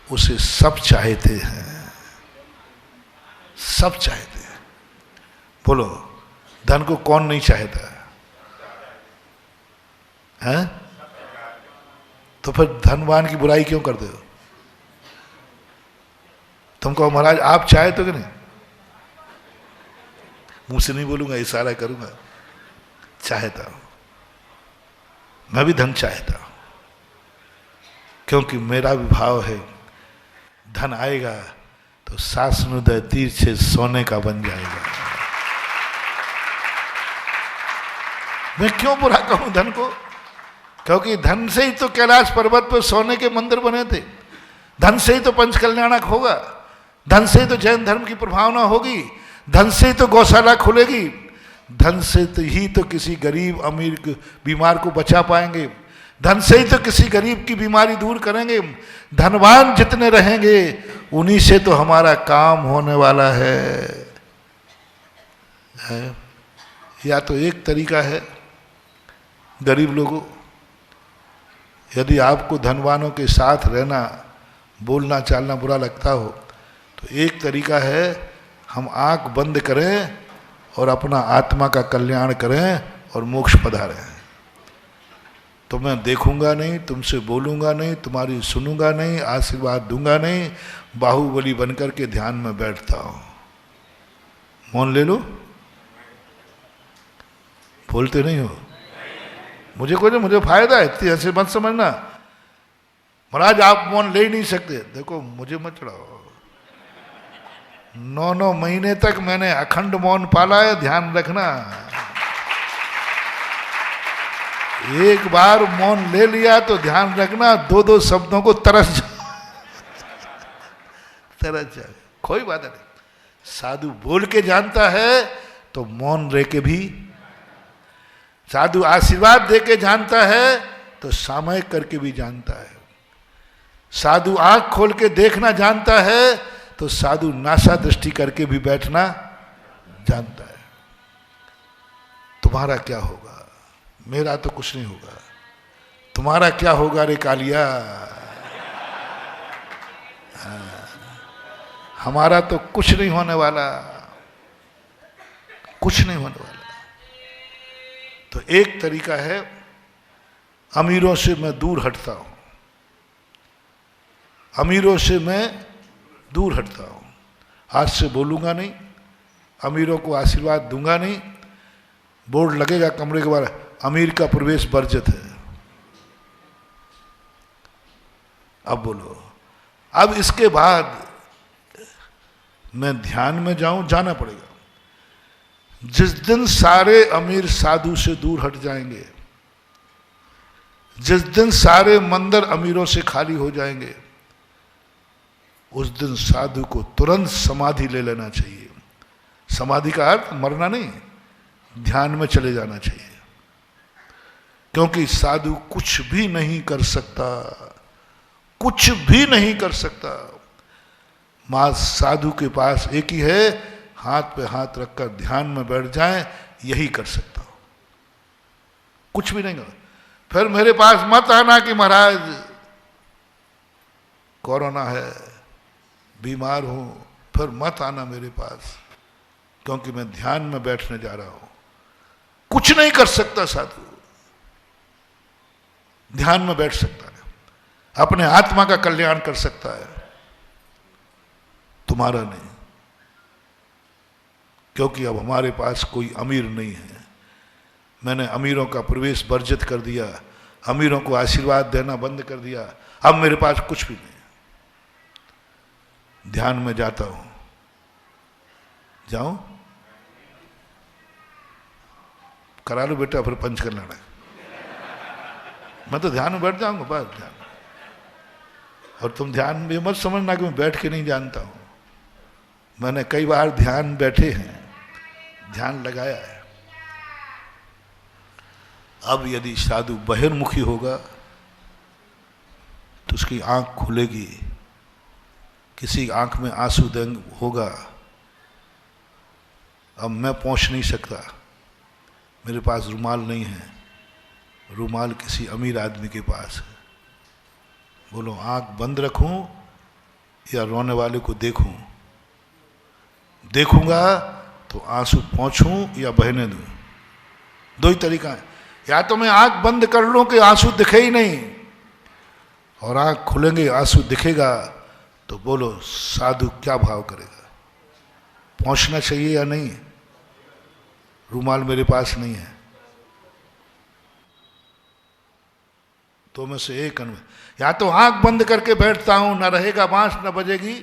[SPEAKER 1] उसे सब चाहते हैं, सब चाहते हैं। बोलो धन को कौन नहीं चाहता है? तो फिर धनवान की बुराई क्यों करते हो? तुम कहो महाराज आप चाहते हो कि नहीं? मुंह से नहीं बोलूंगा, इशारा करूंगा, चाहता हूं। मैं भी धन चाहता हूं, क्योंकि मेरा भी भाव है, धन आएगा तो शासनोदय तीर्थ सोने का बन जाएगा। मैं क्यों बुरा कहूं धन को? क्योंकि धन से ही तो कैलाश पर्वत पर सोने के मंदिर बने थे, धन से ही तो पंच कल्याणक होगा, धन से ही तो जैन धर्म की प्रभावना होगी, धन से ही तो गौशाला खुलेगी, धन से तो ही तो किसी गरीब अमीर बीमार को बचा पाएंगे, धन से ही तो किसी गरीब की बीमारी दूर करेंगे। धनवान जितने रहेंगे उन्हीं से तो हमारा काम होने वाला है। या तो एक तरीका है, गरीब लोगों, यदि आपको धनवानों के साथ रहना, बोलना चालना बुरा लगता हो, तो एक तरीका है, हम आंख बंद करें और अपना आत्मा का कल्याण करें और मोक्ष पधारें। तो मैं देखूंगा नहीं, तुमसे बोलूंगा नहीं, तुम्हारी सुनूंगा नहीं, आशीर्वाद दूंगा नहीं, बाहुबली बनकर के ध्यान में बैठता हूं। मौन ले लो, बोलते नहीं हो। मुझे कोई नहीं, मुझे फायदा है, इतनी ऐसे मत समझना। महाराज आप मौन ले ही नहीं सकते, देखो मुझे मत चढ़ाओ। 9 महीने तक मैंने अखंड मौन पाला है, ध्यान रखना। एक बार मौन ले लिया तो ध्यान रखना, 2 शब्दों को तरस जाए, कोई बात नहीं। साधु बोल के जानता है तो मौन रह के भी, साधु आशीर्वाद दे के जानता है तो सामयिक करके भी जानता है। साधु आंख खोल के देखना जानता है तो साधु नासा दृष्टि करके भी बैठना जानता है। तुम्हारा क्या होगा? मेरा तो कुछ नहीं होगा। तुम्हारा क्या होगा रे कालिया? हमारा तो कुछ नहीं होने वाला, कुछ नहीं होने वाला। तो एक तरीका है, अमीरों से मैं दूर हटता हूं, अमीरों से मैं दूर हटता हूं। आज से बोलूंगा नहीं, अमीरों को आशीर्वाद दूंगा नहीं। बोर्ड लगेगा कमरे के बाहर, अमीर का प्रवेश वर्जित है। अब बोलो, अब इसके बाद मैं ध्यान में जाऊं, जाना पड़ेगा। जिस दिन सारे अमीर साधु से दूर हट जाएंगे, जिस दिन सारे मंदिर अमीरों से खाली हो जाएंगे, उस दिन साधु को तुरंत समाधि ले लेना चाहिए। समाधि का अर्थ मरना नहीं, ध्यान में चले जाना चाहिए। क्योंकि साधु कुछ भी नहीं कर सकता, कुछ भी नहीं कर सकता। मां साधु के पास एक ही है, हाथ पे हाथ रखकर ध्यान में बैठ जाएं, यही कर सकता हूं, कुछ भी नहीं कर। फिर मेरे पास मत आना कि महाराज कोरोना है, बीमार हूं, फिर मत आना मेरे पास, क्योंकि मैं ध्यान में बैठने जा रहा हूं। कुछ नहीं कर सकता साधु, ध्यान में बैठ सकता है, अपने आत्मा का कल्याण कर सकता है, तुम्हारा नहीं। क्योंकि अब हमारे पास कोई अमीर नहीं है। मैंने अमीरों का प्रवेश वर्जित कर दिया, अमीरों को आशीर्वाद देना बंद कर दिया। अब मेरे पास कुछ भी नहीं। ध्यान में जाता हूं, जाऊं? करा लो बेटा, फिर पंच कर लेना। मैं तो ध्यान में बैठ जाऊंगा बस, ध्यान। और तुम ध्यान में मत समझना कि मैं बैठ के नहीं जानता हूं। मैंने कई बार ध्यान बैठे हैं, ध्यान लगाया है। अब यदि साधु बहिर्मुखी होगा तो उसकी आंख खुलेगी, किसी आंख में आंसू दंग होगा। अब मैं पहुंच नहीं सकता, मेरे पास रुमाल नहीं है, रुमाल किसी अमीर आदमी के पास है। बोलो आंख बंद रखूं या रोने वाले को देखूं? देखूंगा तो आंसू पहुंचूं या बहने दूं? दो ही तरीका है। या तो मैं आंख बंद कर लूं कि आंसू दिखे ही नहीं, और आंख खुलेंगे आंसू दिखेगा, तो बोलो साधु क्या भाव करेगा? पहुंचना चाहिए या नहीं? रुमाल मेरे पास नहीं है, तो में से एक अनुभव। या तो आंख बंद करके बैठता हूं, ना रहेगा बांस न बजेगी,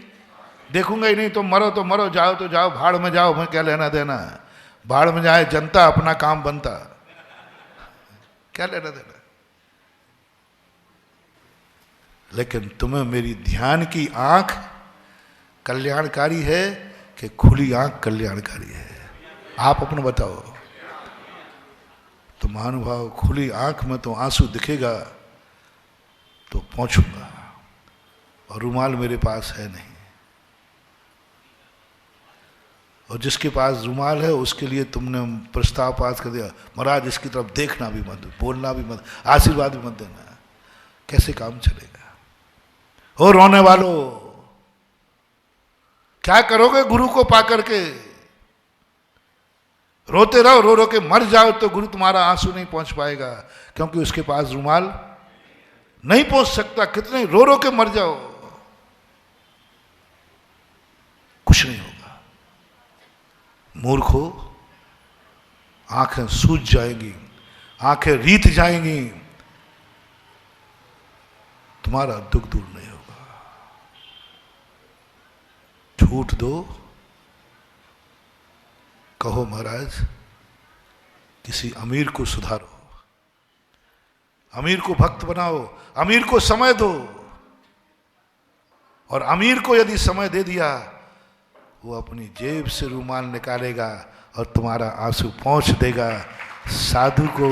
[SPEAKER 1] देखूंगा ही नहीं, तो मरो, जाओ तो जाओ, भाड़ में जाओ, मैं क्या लेना देना है। भाड़ में जाए जनता, अपना काम बनता, क्या लेना देना। लेकिन तुम्हें मेरी ध्यान की आंख कल्याणकारी है कि खुली आंख कल्याणकारी है? आप अपना बताओ। तो महानुभाव, खुली आंख में तो आंसू दिखेगा तो पहुंचूंगा, और रुमाल मेरे पास है नहीं। और जिसके पास रुमाल है उसके लिए तुमने प्रस्ताव पास कर दिया, महाराज इसकी तरफ देखना भी मत, बोलना भी मत, आशीर्वाद भी मत देना। कैसे काम चलेगा? हो रोने वालों, क्या करोगे गुरु को पाकर के? रोते रहो, रो रो के मर जाओ तो गुरु तुम्हारा आंसू नहीं पहुंच पाएगा, क्योंकि उसके पास रुमाल नहीं पहुंच सकता। कितने रो रो के मर जाओ, कुछ नहीं होगा। मूर्खो, आंखें सूज जाएंगी, आंखें रीत जाएंगी, तुम्हारा दुख दूर नहीं होगा। छूट दो, कहो महाराज किसी अमीर को सुधारो, अमीर को भक्त बनाओ, अमीर को समय दो, और अमीर को यदि समय दे दिया वो अपनी जेब से रुमाल निकालेगा और तुम्हारा आंसू पहुंच देगा। साधु को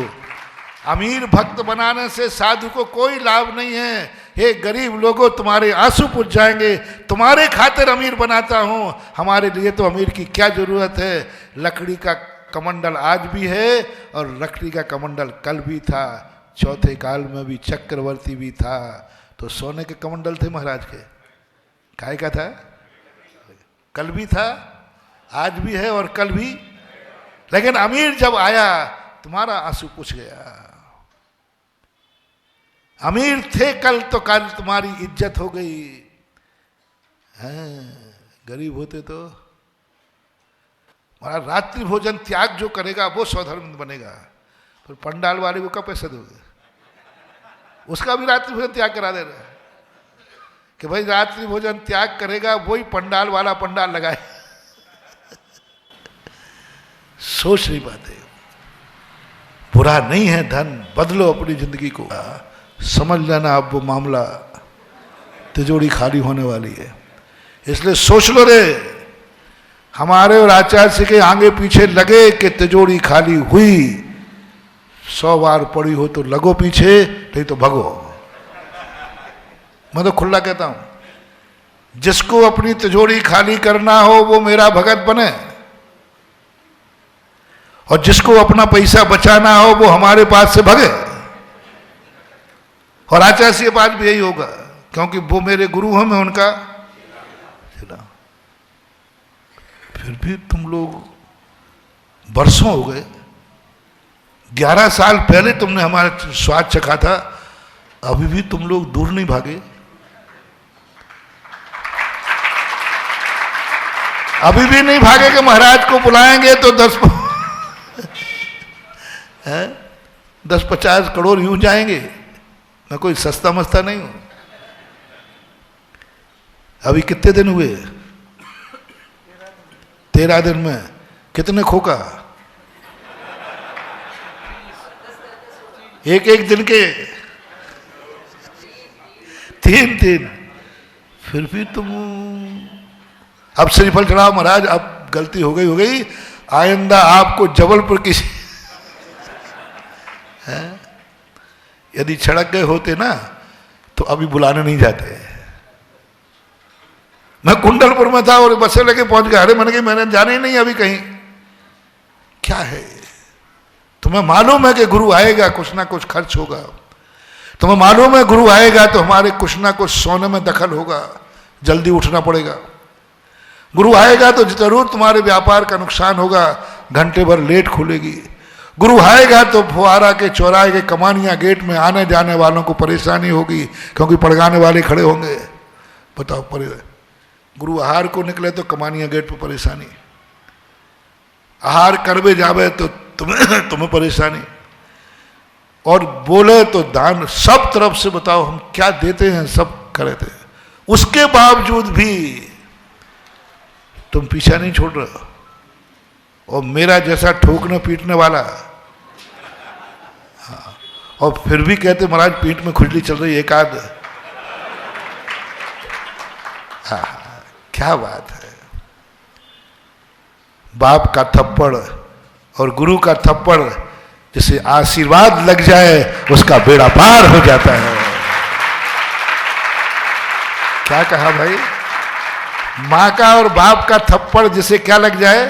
[SPEAKER 1] अमीर भक्त बनाने से साधु को कोई लाभ नहीं है। हे गरीब लोगों, तुम्हारे आंसू पूछ जाएंगे, तुम्हारे खातिर अमीर बनाता हूं, हमारे लिए तो अमीर की क्या जरूरत है। लकड़ी का कमंडल आज भी है और लकड़ी का कमंडल कल भी था, चौथे काल में भी चक्रवर्ती भी था। तो सोने के कमंडल थे महाराज के, काय का था, कल भी था, आज भी है और कल भी। लेकिन अमीर जब आया तुम्हारा आंसू पूछ गया। अमीर थे कल तो कल तुम्हारी इज्जत हो गई। गरीब होते तो हमारा रात्रि भोजन त्याग जो करेगा वो स्वधर्म बनेगा। फिर पंडाल वाले को कब पैसे दोगे? उसका भी रात्रि भोजन त्याग करा दे रहा है कि भाई रात्रि भोजन त्याग करेगा वही पंडाल वाला पंडाल लगाए। सोच नहीं पाते। बुरा नहीं है धन, बदलो अपनी जिंदगी को। समझ लेना अब वो मामला तिजोरी खाली होने वाली है, इसलिए सोच लो रे। हमारे और आचार्य के आगे पीछे लगे कि तिजोरी खाली हुई, 100 बार पड़ी हो तो लगो पीछे, नहीं तो भगो। मैं तो खुला कहता हूं, जिसको अपनी तिजोरी खाली करना हो वो मेरा भगत बने, और जिसको अपना पैसा बचाना हो वो हमारे पास से भगे। और आचार्य के पास भी यही होगा, क्योंकि वो मेरे गुरु हैं, मैं उनका चला। फिर भी तुम लोग बरसों हो गए, 11 साल पहले तुमने हमारा स्वाद चखा था, अभी भी तुम लोग दूर नहीं भागे। अभी भी नहीं भागे कि महाराज को बुलाएंगे तो 10-50 करोड़ यूं जाएंगे। मैं कोई सस्ता मस्ता नहीं हूं। अभी कितने दिन हुए? 13 दिन में कितने खोका? एक दिन के 3 फिर भी तुम अब श्रीफल चढ़ाओ महाराज, अब गलती हो गई, आइंदा आपको जबलपुर किसी यदि छड़क गए होते ना तो अभी बुलाने नहीं जाते। मैं कुंडलपुर में था और बसें लेके पहुंच गया। अरे मैंने जाना ही नहीं अभी कहीं। क्या है, तुम्हें मालूम है कि गुरु आएगा, कुछ ना कुछ खर्च होगा। तुम्हें मालूम है गुरु आएगा तो हमारे कुछ ना कुछ सोने में दखल होगा, जल्दी उठना पड़ेगा। गुरु आएगा तो जरूर तुम्हारे व्यापार का नुकसान होगा, घंटे भर लेट खुलेगी। गुरु आएगा तो फुहारा के चौराहे के कमानियां गेट में आने जाने वालों को परेशानी होगी, क्योंकि पड़गाने वाले खड़े होंगे। बताओ, गुरु आहार को निकले तो कमानियां गेट पर परेशानी, आहार करवे जावे तो तुम्हें परेशानी, और बोले तो दान। सब तरफ से बताओ हम क्या देते हैं, सब करे थे। उसके बावजूद भी तुम पीछा नहीं छोड़ रहे हो। और मेरा जैसा ठोकने पीटने वाला, हाँ, और फिर भी कहते महाराज पीठ में खुजली चल रही, एक आध। हाँ, क्या बात है। बाप का थप्पड़ और गुरु का थप्पड़, जिसे आशीर्वाद लग जाए उसका बेड़ा पार हो जाता है। क्या कहा भाई? माँ का और बाप का थप्पड़ जिसे क्या लग जाए।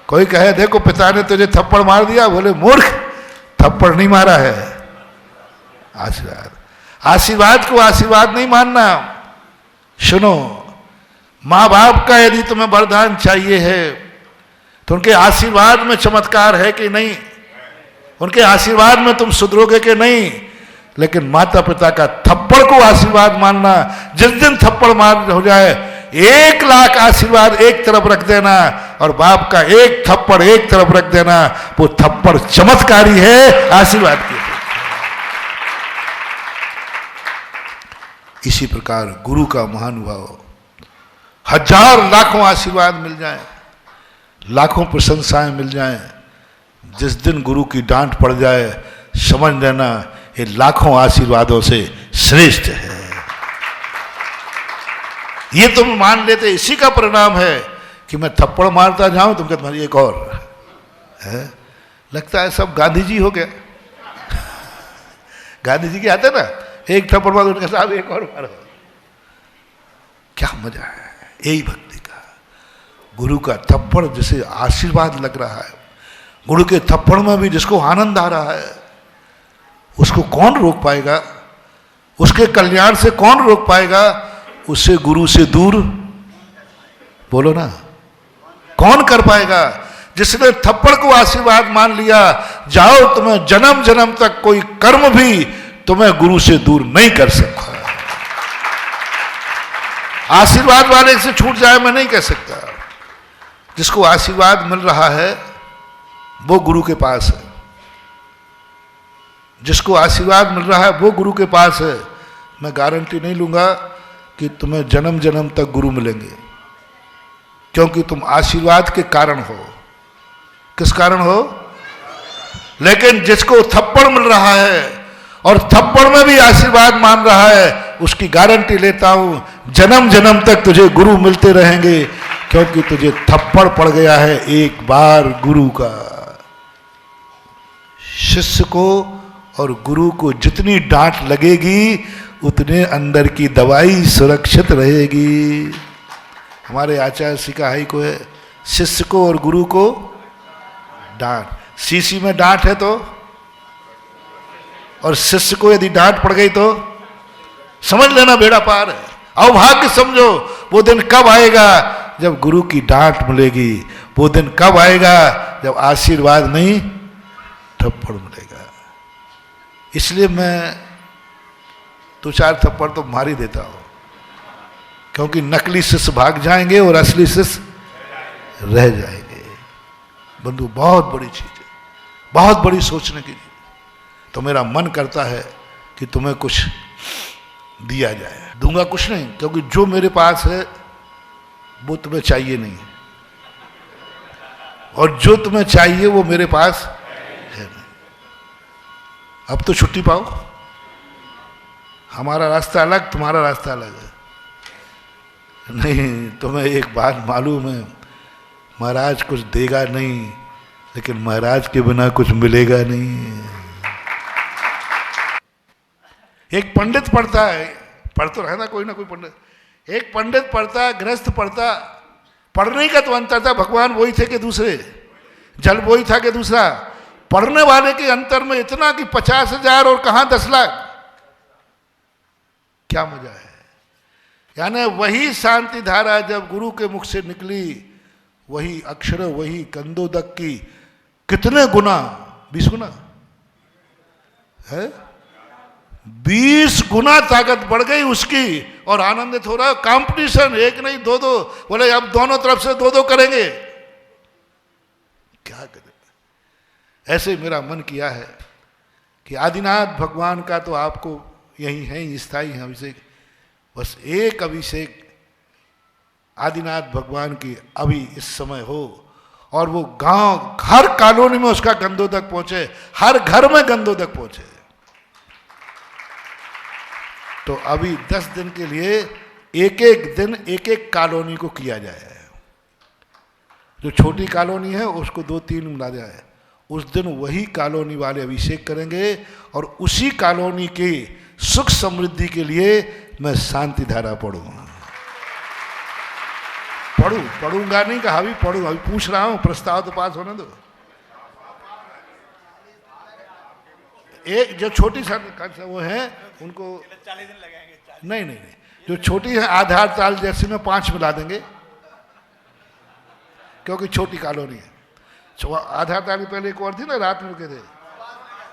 [SPEAKER 1] कोई कहे देखो पिता ने तुझे थप्पड़ मार दिया, बोले मूर्ख, थप्पड़ नहीं मारा है, आशीर्वाद। आशीर्वाद को आशीर्वाद नहीं मानना। सुनो, माँ बाप का यदि तुम्हें वरदान चाहिए है तो उनके आशीर्वाद में चमत्कार है कि नहीं, उनके आशीर्वाद में तुम सुधरोगे कि नहीं। लेकिन माता पिता का थप्पड़ को आशीर्वाद मानना, जिस दिन थप्पड़ मार हो जाए 1 लाख आशीर्वाद एक तरफ रख देना, और बाप का एक थप्पड़ एक तरफ रख देना, वो थप्पड़ चमत्कारी है, आशीर्वाद की। इसी प्रकार गुरु का महानुभाव, हजार लाखों आशीर्वाद मिल जाए, लाखों प्रशंसाएं मिल जाएं, जिस दिन गुरु की डांट पड़ जाए समझ लेना ये लाखों आशीर्वादों से श्रेष्ठ है। ये तुम मान लेते, इसी का परिणाम है कि मैं थप्पड़ मारता जाऊं, तुम कहते एक और है। लगता है सब गांधी जी हो गया। गांधी जी के आते ना, एक थप्पड़ मारो, उनके साहब एक और मारो। क्या मजा है, यही भक्ति का। गुरु का थप्पड़ जिसे आशीर्वाद लग रहा है, गुरु के थप्पड़ में भी जिसको आनंद आ रहा है, उसको कौन रोक पाएगा? उसके कल्याण से कौन रोक पाएगा? उससे गुरु से दूर, बोलो ना, कौन कर पाएगा? जिसने थप्पड़ को आशीर्वाद मान लिया, जाओ तुम्हें जन्म जन्म तक कोई कर्म भी तुम्हें गुरु से दूर नहीं कर सकता। आशीर्वाद वाले से छूट जाए मैं नहीं कह सकता। जिसको आशीर्वाद मिल रहा है वो गुरु के पास है, जिसको आशीर्वाद मिल रहा है वो गुरु के पास है। मैं गारंटी नहीं लूंगा कि तुम्हें जन्म जन्म तक गुरु मिलेंगे, क्योंकि तुम आशीर्वाद के कारण हो। किस कारण हो? लेकिन जिसको थप्पड़ मिल रहा है और थप्पड़ में भी आशीर्वाद मान रहा है, उसकी गारंटी लेता हूं जन्म जन्म तक तुझे गुरु मिलते रहेंगे, क्योंकि तुझे थप्पड़ पड़ गया है एक बार गुरु का। शिष्य को और गुरु को जितनी डांट लगेगी उतने अंदर की दवाई सुरक्षित रहेगी। हमारे आचार्य सिकाई को है, शिष्य को और गुरु को डांट, शीशी में डांट है तो, और शिष्य को यदि डांट पड़ गई तो समझ लेना बेड़ा पार है। अभाग्य समझो, वो दिन कब आएगा जब गुरु की डांट मिलेगी। वो दिन कब आएगा जब आशीर्वाद नहीं थप्पड़ मिलेगा। इसलिए मैं दो चार थप्पड़ तो मार ही देता हूं, क्योंकि नकली शिष्य भाग जाएंगे और असली शिष्य रह जाएंगे। बंधु बहुत बड़ी चीज है, बहुत बड़ी सोचने की। तो मेरा मन करता है कि तुम्हें कुछ दिया जाए। दूंगा कुछ नहीं, क्योंकि जो मेरे पास है वो तुम्हें चाहिए नहीं, और जो तुम्हें चाहिए वो मेरे पास है नहीं। अब तो छुट्टी पाओ, हमारा रास्ता अलग, तुम्हारा रास्ता अलग है। नहीं, तुम्हें एक बात मालूम है, महाराज कुछ देगा नहीं, लेकिन महाराज के बिना कुछ मिलेगा नहीं। एक पंडित पढ़ता है, पढ़ तो रहना कोई ना कोई पंडित, एक पंडित पढ़ता, गृहस्थ पढ़ता, पढ़ने का तो अंतर था, भगवान वही थे कि दूसरे, जल वही था कि दूसरा। पढ़ने वाले के अंतर में इतना कि 50,000 और कहां 10 लाख। क्या मजा है। यानी वही शांति धारा जब गुरु के मुख से निकली, वही अक्षर, वही कंदोदक की कितने गुना, 20 गुना है, 20 गुना ताकत बढ़ गई उसकी, और आनंदित हो रहा है। कंपटीशन, एक नहीं दो दो, बोले अब दोनों तरफ से दो दो करेंगे। क्या करें। ऐसे मेरा मन किया है कि आदिनाथ भगवान का तो आपको यही है, स्थायी है अभिषेक, बस एक अभिषेक आदिनाथ भगवान की अभी इस समय हो, और वो गांव, हर कॉलोनी में उसका गंदोदक पहुंचे, हर घर में गंदोदक पहुंचे। तो अभी 10 दिन के लिए एक एक दिन एक एक कॉलोनी को किया जाए। जो छोटी कॉलोनी है उसको 2-3 मिला जाए। उस दिन वही कॉलोनी वाले अभिषेक करेंगे, और उसी कॉलोनी की सुख समृद्धि के लिए मैं शांति धारा पढ़ूंगा। पढ़ूंगा नहीं कहा, अभी पढ़ू, अभी पूछ रहा हूं, प्रस्ताव तो पास होने दो। एक जो छोटी वो है उनको 40 दिन लगेंगे। नहीं, जो छोटी है आधार ताल जैसे में 5 मिला देंगे, क्योंकि छोटी कॉलोनी है। आधार ताल पहले एक और थी ना, रात में रुके थे।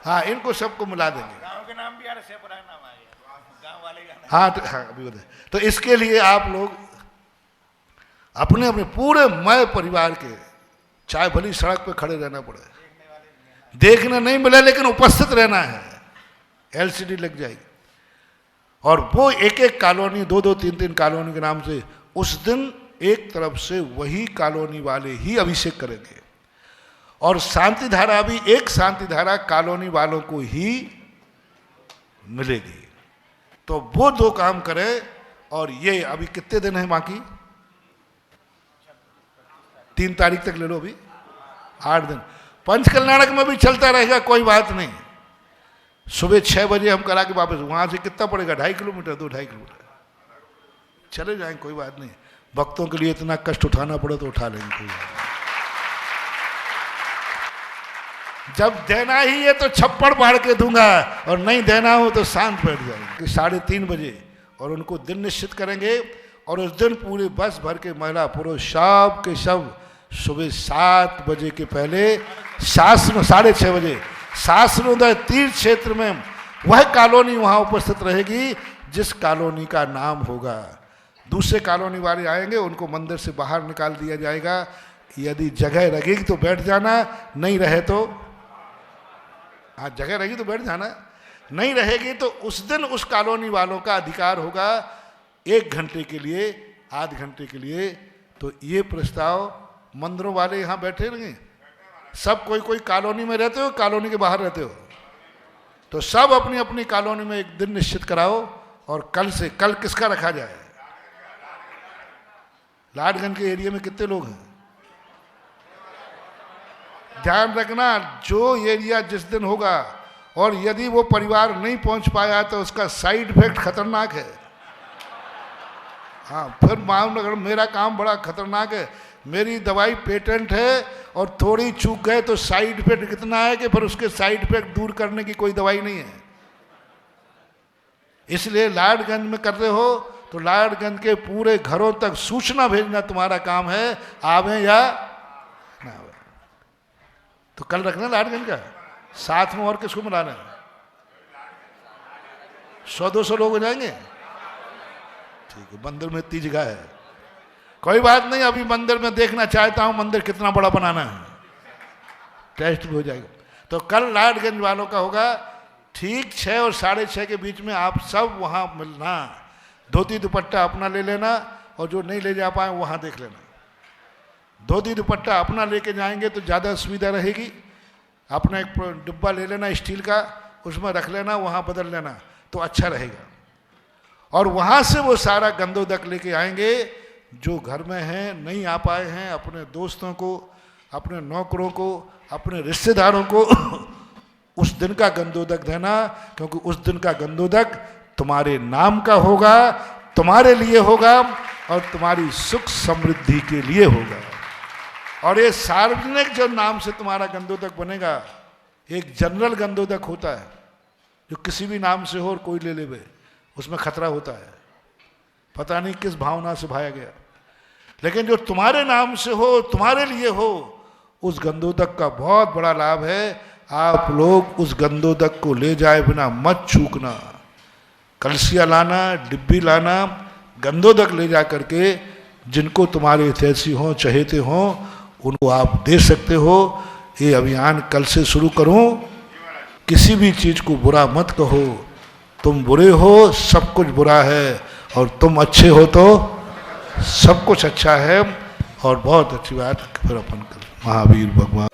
[SPEAKER 1] हाँ, इनको सबको मिला देंगे। गांव के नाम भी गांव वाले। हाँ, अभी बता। तो इसके लिए आप लोग अपने अपने पूरे मैं परिवार के, चाहे भली सड़क पे खड़े रहना पड़े, देखने नहीं मिले लेकिन उपस्थित रहना है, एलसीडी लग जाएगी। और वो एक एक कॉलोनी, दो दो तीन तीन कॉलोनी के नाम से उस दिन एक तरफ से वही कॉलोनी वाले ही अभिषेक करेंगे, और शांति धारा भी एक शांति धारा कॉलोनी वालों को ही मिलेगी। तो वो दो काम करें। और ये अभी कितने दिन है बाकी? 3 तारीख तक ले लो, अभी 8 दिन। पंचकल्याणक में भी चलता रहेगा, कोई बात नहीं। सुबह 6 बजे हम करा के वापस, वहां से कितना पड़ेगा? 2.5 किलोमीटर, 2-2.5 किलोमीटर चले जाएंगे, कोई बात नहीं। भक्तों के लिए इतना कष्ट उठाना पड़े तो उठा लेंगे, कोई बात नहीं। जब देना ही है तो छप्पड़ फाड़ के दूंगा, और नहीं देना हो तो शांत बैठ जाएंगे। 3:30 बजे और उनको दिन निश्चित करेंगे, और उस दिन पूरी बस भर के महिला पुरुष सब के सब सुबह 7 बजे के पहले शास्त्र 6:30 बजे शास्त्रोदय तीर्थ क्षेत्र में वह कॉलोनी वहां उपस्थित रहेगी जिस कॉलोनी का नाम होगा। दूसरे कॉलोनी वाले आएंगे, उनको मंदिर से बाहर निकाल दिया जाएगा। यदि जगह लगेगी तो बैठ जाना, नहीं रहे तो, हाँ जगह रहेगी तो बैठ जाना, नहीं रहेगी तो उस दिन उस कॉलोनी वालों का अधिकार होगा 1 घंटे के लिए, आध घंटे के लिए। तो ये प्रस्ताव मंदिरों वाले यहाँ बैठे रहेंगे, सब कोई कॉलोनी में रहते हो, कॉलोनी के बाहर रहते हो, तो सब अपनी अपनी कॉलोनी में एक दिन निश्चित कराओ। और कल किसका रखा जाए? लाडगंज के एरिया में कितने लोग हैं? ध्यान रखना, जो एरिया जिस दिन होगा, और यदि वो परिवार नहीं पहुंच पाया तो उसका साइड इफेक्ट खतरनाक है। हाँ, फिर मालूम अगर मेरा काम बड़ा खतरनाक है, मेरी दवाई पेटेंट है, और थोड़ी चूक गए तो साइड इफेक्ट कितना है कि फिर उसके साइड इफेक्ट दूर करने की कोई दवाई नहीं है। इसलिए लाडगंज में कर रहे हो तो लाडगंज के पूरे घरों तक सूचना भेजना तुम्हारा काम है, आवे या ना आवे। तो कल रखना लाडगंज का, साथ में और किसको मिलाना है? 100-200 लोग हो जाएंगे, ठीक है। मंदिर में इतनी जगह है, कोई बात नहीं। अभी मंदिर में देखना चाहता हूं मंदिर कितना बड़ा बनाना है, टेस्ट भी हो जाएगा। तो कल लाडगंज वालों का होगा ठीक 6 और 6:30 के बीच में। आप सब वहां मिलना, धोती दुपट्टा अपना ले लेना, और जो नहीं ले जा पाए वहां देख लेना। धोती दुपट्टा अपना लेके जाएंगे तो ज़्यादा सुविधा रहेगी। अपना एक डिब्बा ले लेना स्टील का, उसमें रख लेना, वहाँ बदल लेना तो अच्छा रहेगा। और वहाँ से वो सारा गंदोदक लेके आएंगे। जो घर में हैं, नहीं आ पाए हैं, अपने दोस्तों को, अपने नौकरों को, अपने रिश्तेदारों को उस दिन का गंदोदक देना, क्योंकि उस दिन का गंदोदक तुम्हारे नाम का होगा, तुम्हारे लिए होगा, और तुम्हारी सुख समृद्धि के लिए होगा। और ये सार्वजनिक जो नाम से तुम्हारा गंदोदक बनेगा, एक जनरल गंदोदक होता है जो किसी भी नाम से हो और कोई ले ले, उसमें खतरा होता है, पता नहीं किस भावना से भाया गया। लेकिन जो तुम्हारे नाम से हो, तुम्हारे लिए हो, उस गंदोदक का बहुत बड़ा लाभ है। आप लोग उस गंदोदक को ले जाए बिना मत चूकना। कलसिया लाना, डिब्बी लाना, गंदोदक ले जा करके जिनको तुम्हारे हितैषी हों, चहेते हों, उनको आप दे सकते हो। ये अभियान कल से शुरू करूं। किसी भी चीज़ को बुरा मत कहो। तुम बुरे हो, सब कुछ बुरा है, और तुम अच्छे हो तो सब कुछ अच्छा है। और बहुत अच्छी बात फिर अपन कर महावीर भगवान